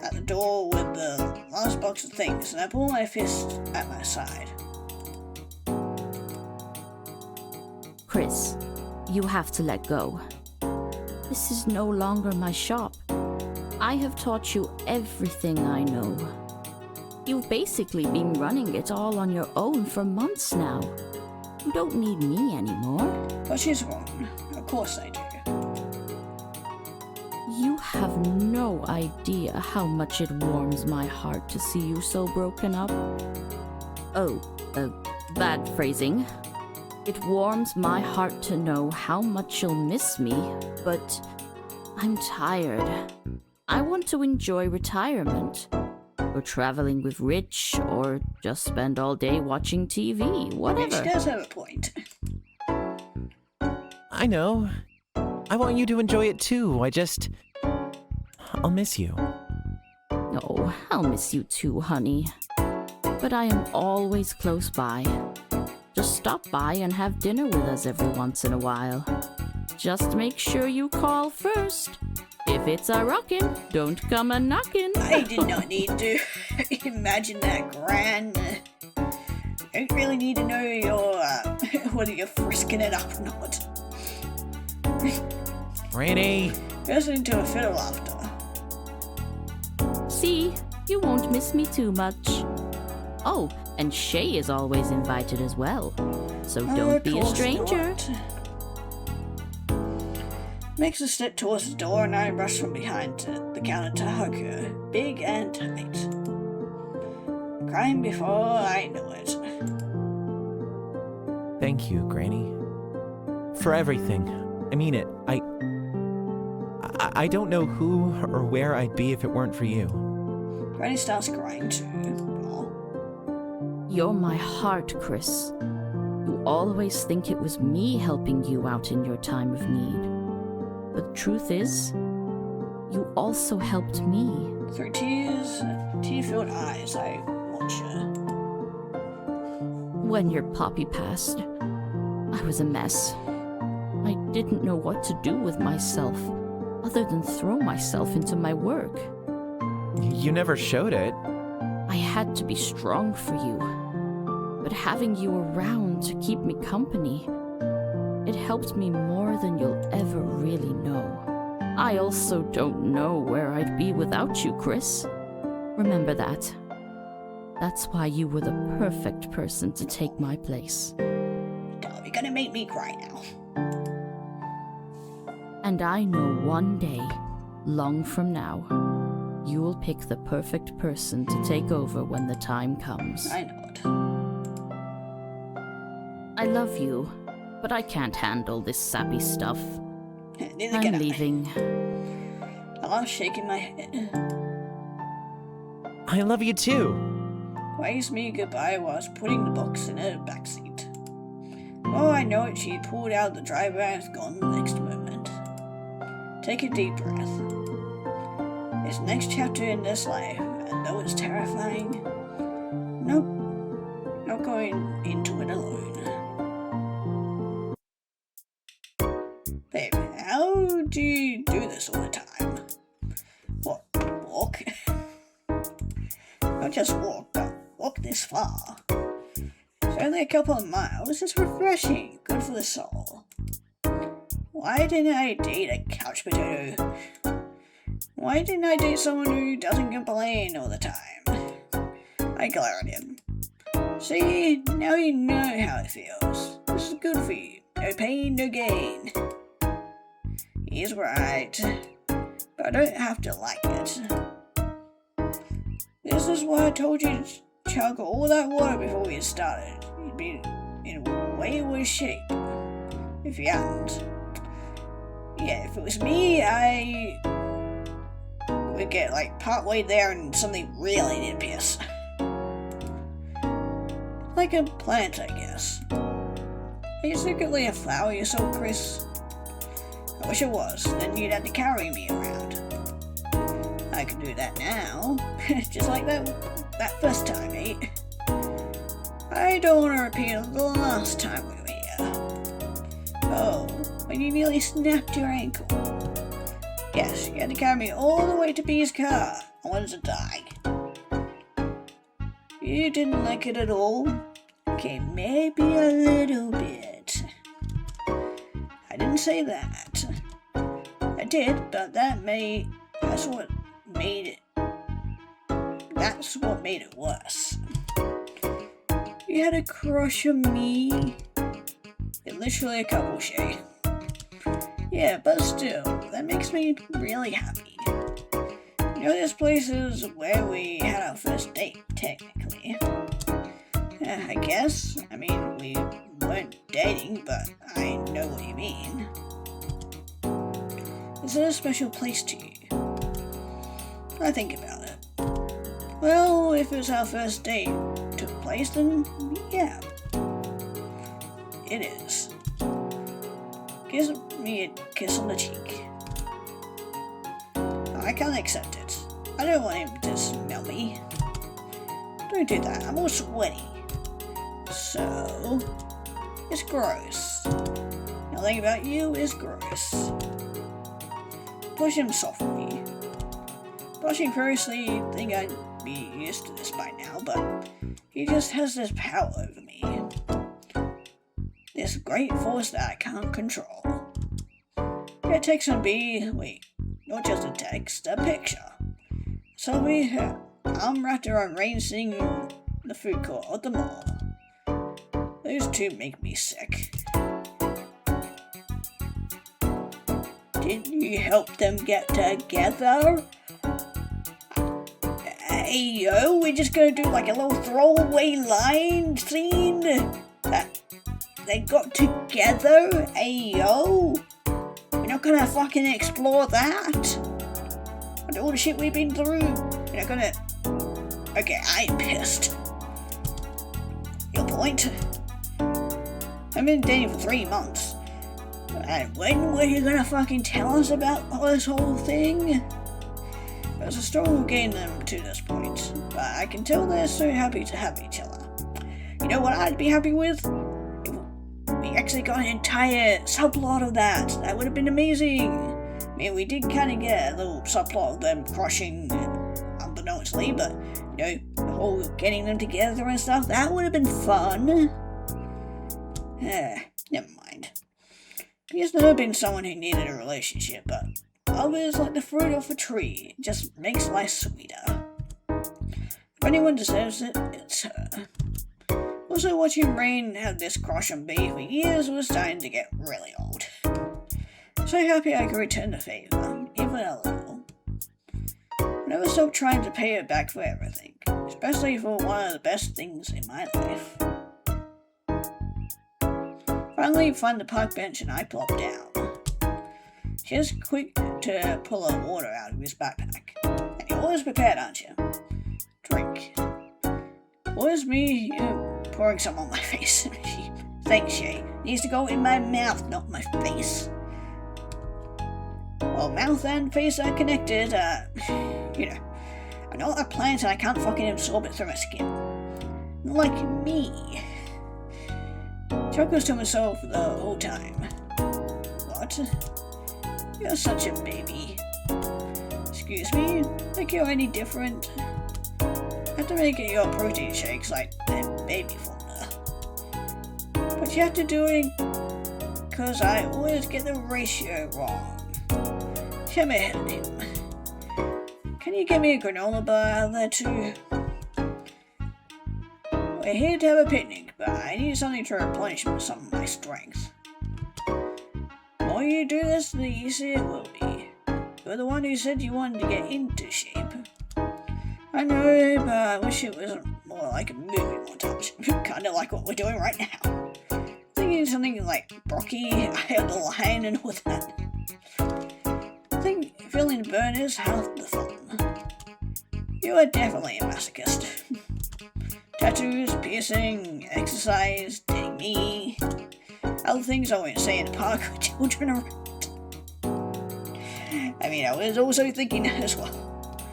at the door with the last box of things, and I pull my fist at my side. Chris, you have to let go. This is no longer my shop. I have taught you everything I know. You've basically been running it all on your own for months now. You don't need me anymore. But she's wrong. Of course I do. You have no idea how much it warms my heart to see you so broken up. Oh, bad phrasing. It warms my heart to know how much you'll miss me, but I'm tired. I want to enjoy retirement, or traveling with Rich, or just spend all day watching TV, whatever. She does have a point. I know. I want you to enjoy it too. I'll miss you. Oh, I'll miss you too, honey. But I am always close by. Just stop by and have dinner with us every once in a while. Just make sure you call first. If it's a rockin', don't come a knockin'. I did not need to imagine that, Gran. I don't really need to know your, whether you're frisking it up or not. Granny! Burst into a fit of laughter. See, you won't miss me too much. Oh, and Shay is always invited as well. So don't be a stranger. Makes a step towards the door and I rush from behind the counter to hug her, big and tight. Crying before I know it. Thank you, Granny. For everything. I mean it. I don't know who or where I'd be if it weren't for you. Granny starts crying too. Aw. You're my heart, Chris. You always think it was me helping you out in your time of need. But the truth is, you also helped me. Through tear-filled eyes, I watch her. When your poppy passed, I was a mess. I didn't know what to do with myself, other than throw myself into my work. You never showed it. I had to be strong for you. But having you around to keep me company, it helped me more than you'll ever really know. I also don't know where I'd be without you, Chris. Remember that. That's why you were the perfect person to take my place. God, you're gonna make me cry now. And I know one day, long from now, you'll pick the perfect person to take over when the time comes. I know it. I love you, but I can't handle this sappy stuff. Neither I'm can leaving. I love shaking my head. I love you too. Waves me goodbye while I was putting the box in her backseat. Oh, I know it, she had pulled out the driver and was gone the next moment. Take a deep breath. This next chapter in this life, and though it's terrifying, nope, not going into it alone. Babe, how do you do this all the time? What, walk? Not just walk, but walk this far. It's only a couple of miles, it's refreshing, good for the soul. Why didn't I date a couch potato? Why didn't I date someone who doesn't complain all the time? I glare at him. See, now you know how it feels. This is good for you. No pain, no gain. He's right, but I don't have to like it. This is why I told you to chug all that water before we started. You'd be in way worse shape if you hadn't. Yeah, if it was me, I would get like partway there and something really did piss. Like a plant, I guess. Are you secretly a flower yourself, Chris? I wish it was, then you'd have to carry me around. I can do that now, just like that first time, eh? I don't want to repeat the last time we were here. Oh, when you nearly snapped your ankle. Yes, you had to carry me all the way to B's car. I wanted to die. You didn't like it at all? Okay, maybe a little bit. I didn't say that. I did, but that's what made it worse. You had a crush on me? You're literally a couple, Shay. Yeah, but still, that makes me really happy. You know, this place is where we had our first date, technically. I guess. I mean, we weren't dating, but I know what you mean. Is it a special place to you? I think about it. Well, if it's our first date took place, then yeah. It is. Gives me a kiss on the cheek. I can't accept it. I don't want him to smell me. Don't do that, I'm all sweaty. So, it's gross. Nothing about you is gross. Push him softly. Blushing furiously, you'd think I'd be used to this by now, but he just has this power over me. This great force that I can't control. Get a text from B, wait, not just a text, a picture. So we her arm wrapped around Rain singing in the food court at the mall. Those two make me sick. Didn't you help them get together? Hey yo, we're just gonna do like a little throwaway line scene that they got together? Hey yo, we're not gonna fucking explore that? After all the shit we've been through, we're not gonna... Okay, I'm pissed. Your point? I've been dating for 3 months. And when were you gonna fucking tell us about this whole thing? It was a struggle getting them to this point, but I can tell they're so happy to have each other. You know what I'd be happy with? If we actually got an entire subplot of that. That would have been amazing. I mean, we did kind of get a little subplot of them crushing unbeknownstly, but, you know, the whole getting them together and stuff, that would have been fun. Never mind. He's never been someone who needed a relationship, but others like the fruit off a tree. It just makes life sweeter. If anyone deserves it, it's her. Also, watching Rain have this crush on B for years was starting to get really old. So happy I could return the favor, even a little. I never stopped trying to pay her back for everything, especially for one of the best things in my life. Finally, find the park bench and I plop down. She's quick to pull a water out of his backpack. And you're always prepared, aren't you? Drink. Was me pouring some on my face. Thanks, Shay. Needs to go in my mouth, not my face. Well, mouth and face are connected, you know. I'm not a plant and I can't fucking absorb it through my skin. Not like me. Chuckles to myself the whole time. What? You're such a baby. Excuse me? Like you're any different? I have to make your protein shakes like that baby formula. But you have to do it because I always get the ratio wrong. Shut my head on him. Can you get me a granola bar out of there too? We're here to have a picnic, but I need something to replenish some of my strength. The more you do this, the easier it will be. You're the one who said you wanted to get into shape. I know, but I wish it was more like a movie montage. Kinda like what we're doing right now. Thinking something like Brocky, Eye of the Lion, and all that. I think feeling the burn is half the fun. You are definitely a masochist. Tattoos, piercing, exercise, dating me. Other things I won't say in a park with children around. I mean, I was also thinking that as well.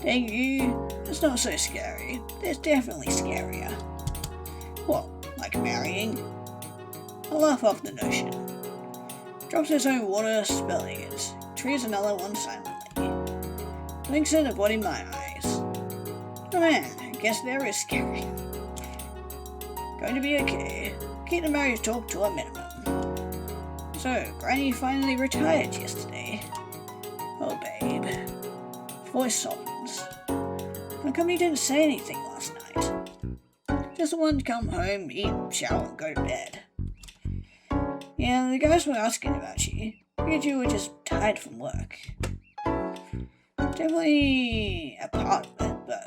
Dating you, it's not so scary. It's definitely scarier. What, like marrying? I laugh off the notion. Drops his own water, spilling it. Trees another one silently. Blinks in, avoiding my eyes. Oh man, I guess there is scary. Going to be okay. Keep the marriage talk to a minimum. So, Granny finally retired yesterday. Oh babe. Voice softens. How come you didn't say anything last night? Just wanted to come home, eat, shower, and go to bed. Yeah, the guys were asking about you. Figured you were just tired from work. Definitely a part of it, but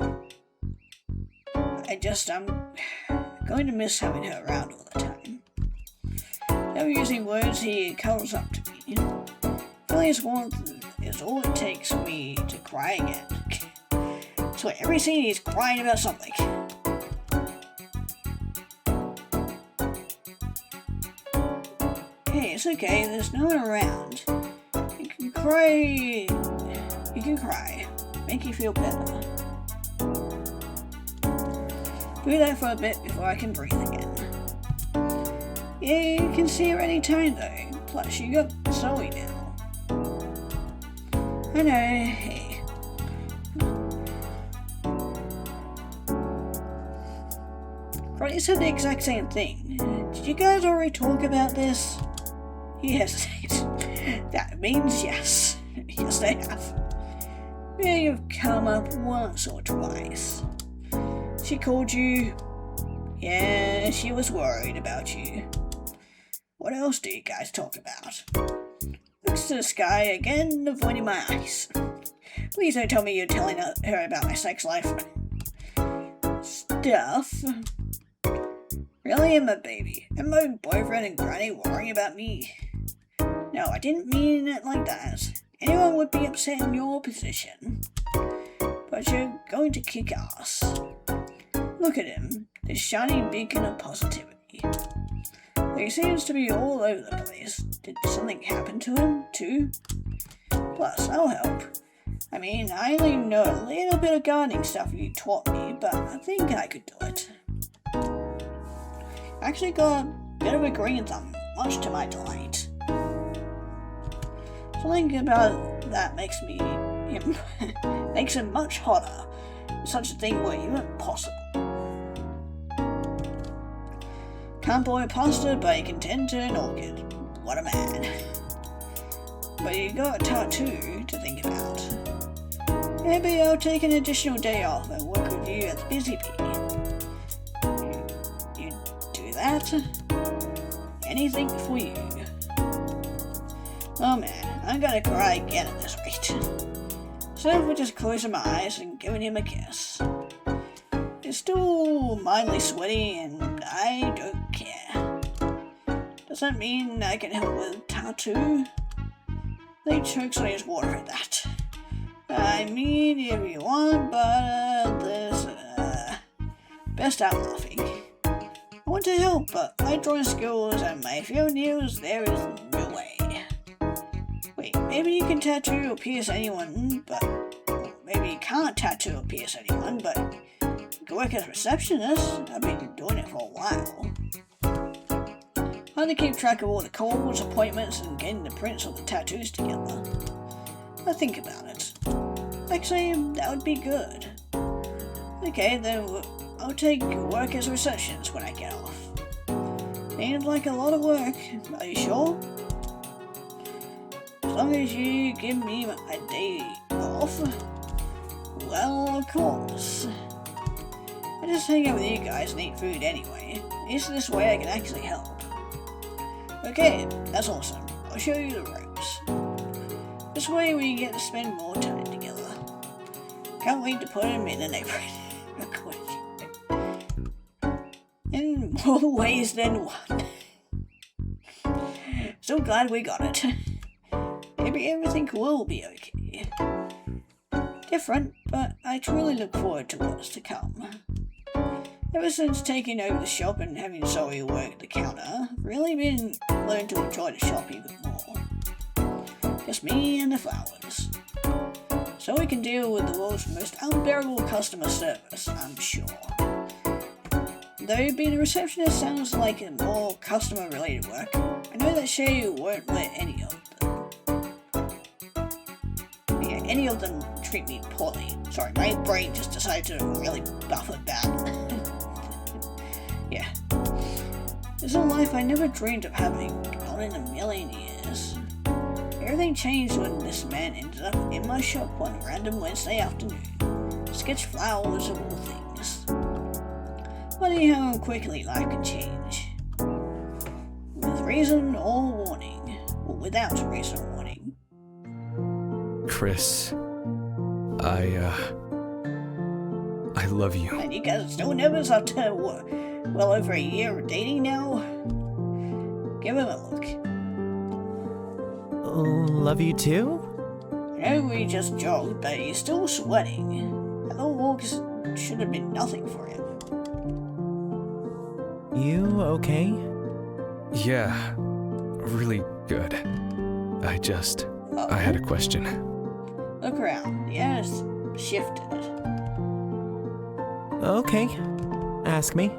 I'm going to miss having her around all the time. Never using words, he cuddles up to me. Feeling his warmth is all it takes for me to cry again. So every scene he's crying about something. Hey, it's okay, there's no one around. You can cry. Make you feel better. Do that for a bit before I can breathe again. Yeah, you can see her any time though. Plus, you got Zoe now. I know, hey. Ronnie said the exact same thing. Did you guys already talk about this? He hesitates. That means yes. Yes, they have. Yeah, you've come up once or twice. She called you. Yeah, she was worried about you. What else do you guys talk about? Looks to the sky again, avoiding my eyes. Please don't tell me you're telling her about my sex life. Stuff? Really, I'm a baby. And my boyfriend and Granny worrying about me? No, I didn't mean it like that. Anyone would be upset in your position. But you're going to kick ass. Look at him, this shining beacon of positivity. He seems to be all over the place. Did something happen to him, too? Plus, I'll help. I mean, I only know a little bit of gardening stuff you taught me, but I think I could do it. I actually got a bit of a green thumb, much to my delight. Something about that makes him much hotter. Such a thing were even possible. Can't boil pasta, but you can tend to an orchid. What a man. But you got a tattoo to think about. Maybe I'll take an additional day off and work with you at the Busy Bee. You do that? Anything for you. Oh man, I'm gonna cry again at this rate. So we're just closing my eyes and giving him a kiss. It's still mildly sweaty and I don't care. Does that mean I can help with a tattoo? They chokes on his water at that. I mean, if you want, but there's best out laughing. I want to help, but my drawing skills and my fingernails, there is no way. Wait, maybe you can tattoo or pierce anyone, but maybe you can't tattoo or pierce anyone, but you can work as a receptionist. I've been doing it for a while. I had to keep track of all the calls, appointments, and getting the prints of the tattoos together. I think about it. Actually, that would be good. Okay, then I'll take work as a receptionist when I get off. Seems like a lot of work. Are you sure? As long as you give me a day off. Well, of course. I just hang out with you guys and eat food anyway. At least this way I can actually help. Okay, that's awesome. I'll show you the ropes. This way we get to spend more time together. Can't wait to put him in an apron. In more ways than one. So glad we got it. Maybe everything will be okay. Different, but I truly look forward to what's to come. Ever since taking over the shop and having Zoe work the counter, I've really been learning to enjoy the shop even more. Just me and the flowers. So we can deal with the world's most unbearable customer service, I'm sure. Though being a receptionist sounds like a more customer-related work, I know that Shay won't let any of them treat me poorly. Sorry, my brain just decided to really buff it back. Yeah. This is a life I never dreamed of having, not in a million years. Everything changed when this man ended up in my shop one random Wednesday afternoon. Sketch flowers of all things. Funny how quickly life can change. With reason or warning. Or without reason or warning. Chris, I love you. And you guys are still nervous after, well over a year of dating now? Give him a look. Love you too? I know we just jogged, but he's still sweating. That little walk should have been nothing for him. You okay? Yeah, really good. I had a question. Look around. The air's shifted. Okay. Ask me.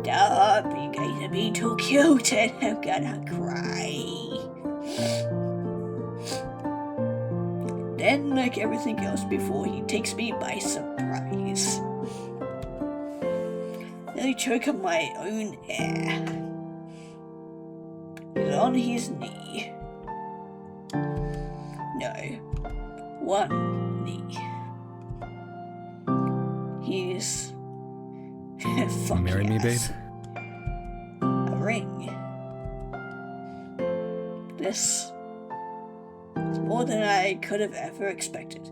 Stop, you guys are being too cute and I'm gonna cry. Then, like everything else before, he takes me by surprise. I choke on my own hair. He's on his knee. No, one knee. He's fucking Marry me, babe? A ring. This is more than I could have ever expected.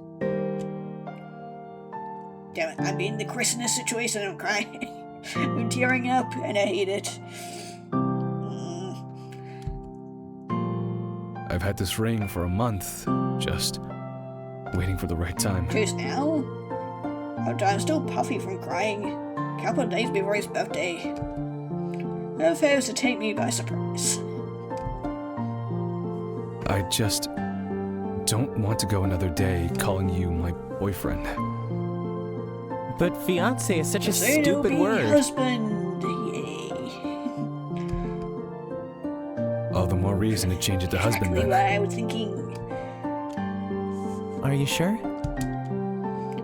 Damn it, I'm in the Christmas situation and I'm crying. I'm tearing up and I hate it. I've had this ring for a month, just waiting for the right time. Just now? I'm still puffy from crying. A couple of days before his birthday. No fails to take me by surprise. I just don't want to go another day calling you my boyfriend. But fiancé is such a Soon it'll stupid be word. Husband, yay. All the more reason to change it to husband Exactly then. what I was thinking. Are you sure?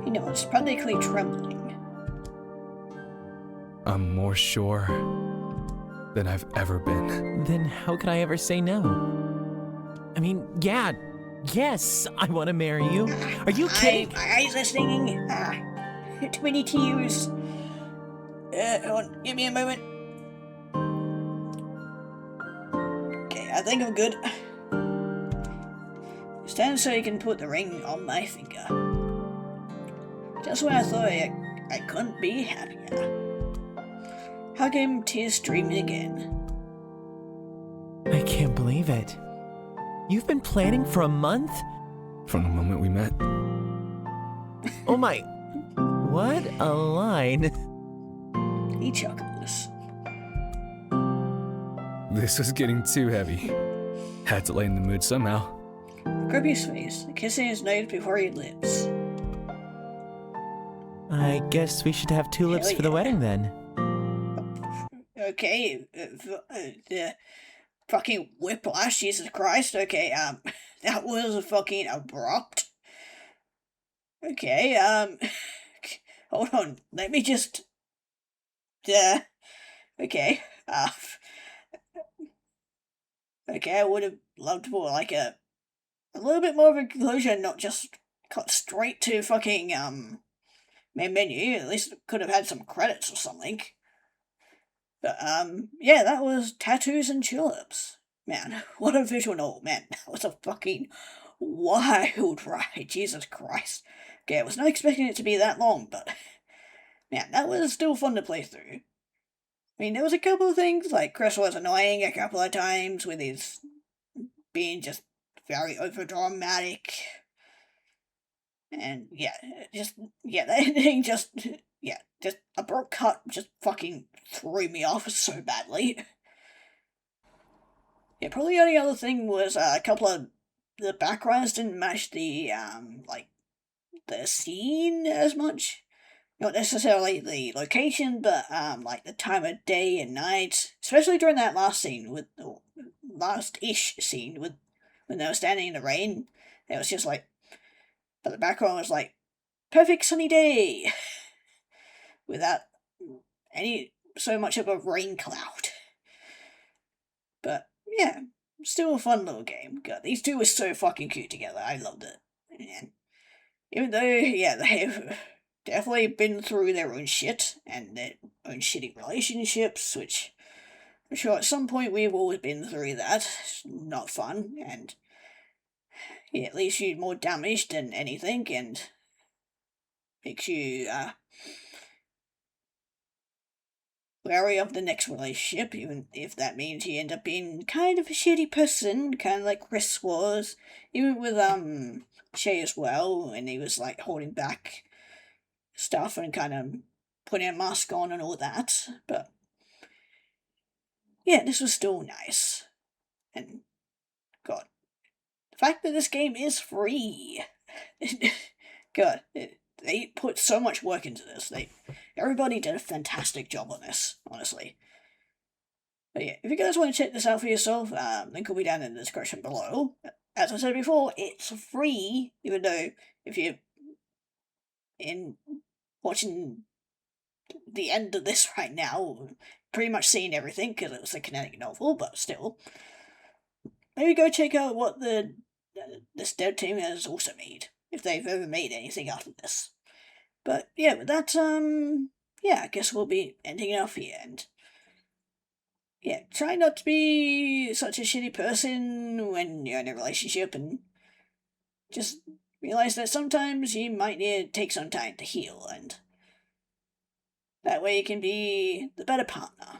You know, it's practically trembling. I'm more sure than I've ever been. Then how could I ever say no? I mean, yeah, yes, I want to marry you. Are you kidding? My eyes are stinging. Too many tears. Hold on, give me a moment. Okay, I think I'm good. Stand so you can put the ring on my finger. Just when I thought I couldn't be happier. Hug him, tears streaming again. I can't believe it. You've been planning for a month? from the moment we met. Oh my. What a line. He chuckles. This was getting too heavy. Had to lighten the mood somehow. Grab his face, kissing his nose before he lips. I guess we should have tulips Hell for the yeah. wedding then. Okay, the fucking whiplash, Jesus Christ. Okay, that was fucking abrupt. Okay, hold on, let me just, okay, okay, I would have loved for, like, a little bit more of a conclusion, not just cut straight to fucking, main menu. At least it could have had some credits or something. But, yeah, that was Tattoos and Tulips. Man, what a visual novel, man. That was a fucking wild ride, Jesus Christ. Okay, I was not expecting it to be that long, but, man, that was still fun to play through. I mean, there was a couple of things, like Chris was annoying a couple of times with his being just very overdramatic. And yeah, that ending just abrupt cut just fucking threw me off so badly. Yeah, probably the only other thing was a couple of the backgrounds didn't match the the scene as much. Not necessarily the location, but like the time of day and night, especially during that last scene with the last-ish scene with when they were standing in the rain. It was just like, but the background was like perfect sunny day without any so much of a rain cloud. But yeah, still a fun little game. God, these two were so fucking cute together. I loved it. And even though, yeah, they've definitely been through their own shit and their own shitty relationships, which I'm sure at some point we've always been through that. It's not fun, and yeah, it leaves you more damaged than anything, and makes you wary of the next relationship, even if that means you end up being kind of a shitty person, kind of like Chris was, even with Shay as well, and he was like holding back stuff and kind of putting a mask on and all that. But yeah, this was still nice, and God, the fact that this game is free, God, they put so much work into this. Everybody did a fantastic job on this, honestly. But yeah, if you guys want to check this out for yourself, link will be down in the description below. As I said before, it's free, even though if you're in watching the end of this right now, pretty much seeing everything because it was a kinetic novel, but still, maybe go check out what this dev team has also made, if they've ever made anything after this. But yeah, with that, yeah, I guess we'll be ending it off here, and yeah, try not to be such a shitty person when you're in a relationship, and just realize that sometimes you might need to take some time to heal, and that way you can be the better partner.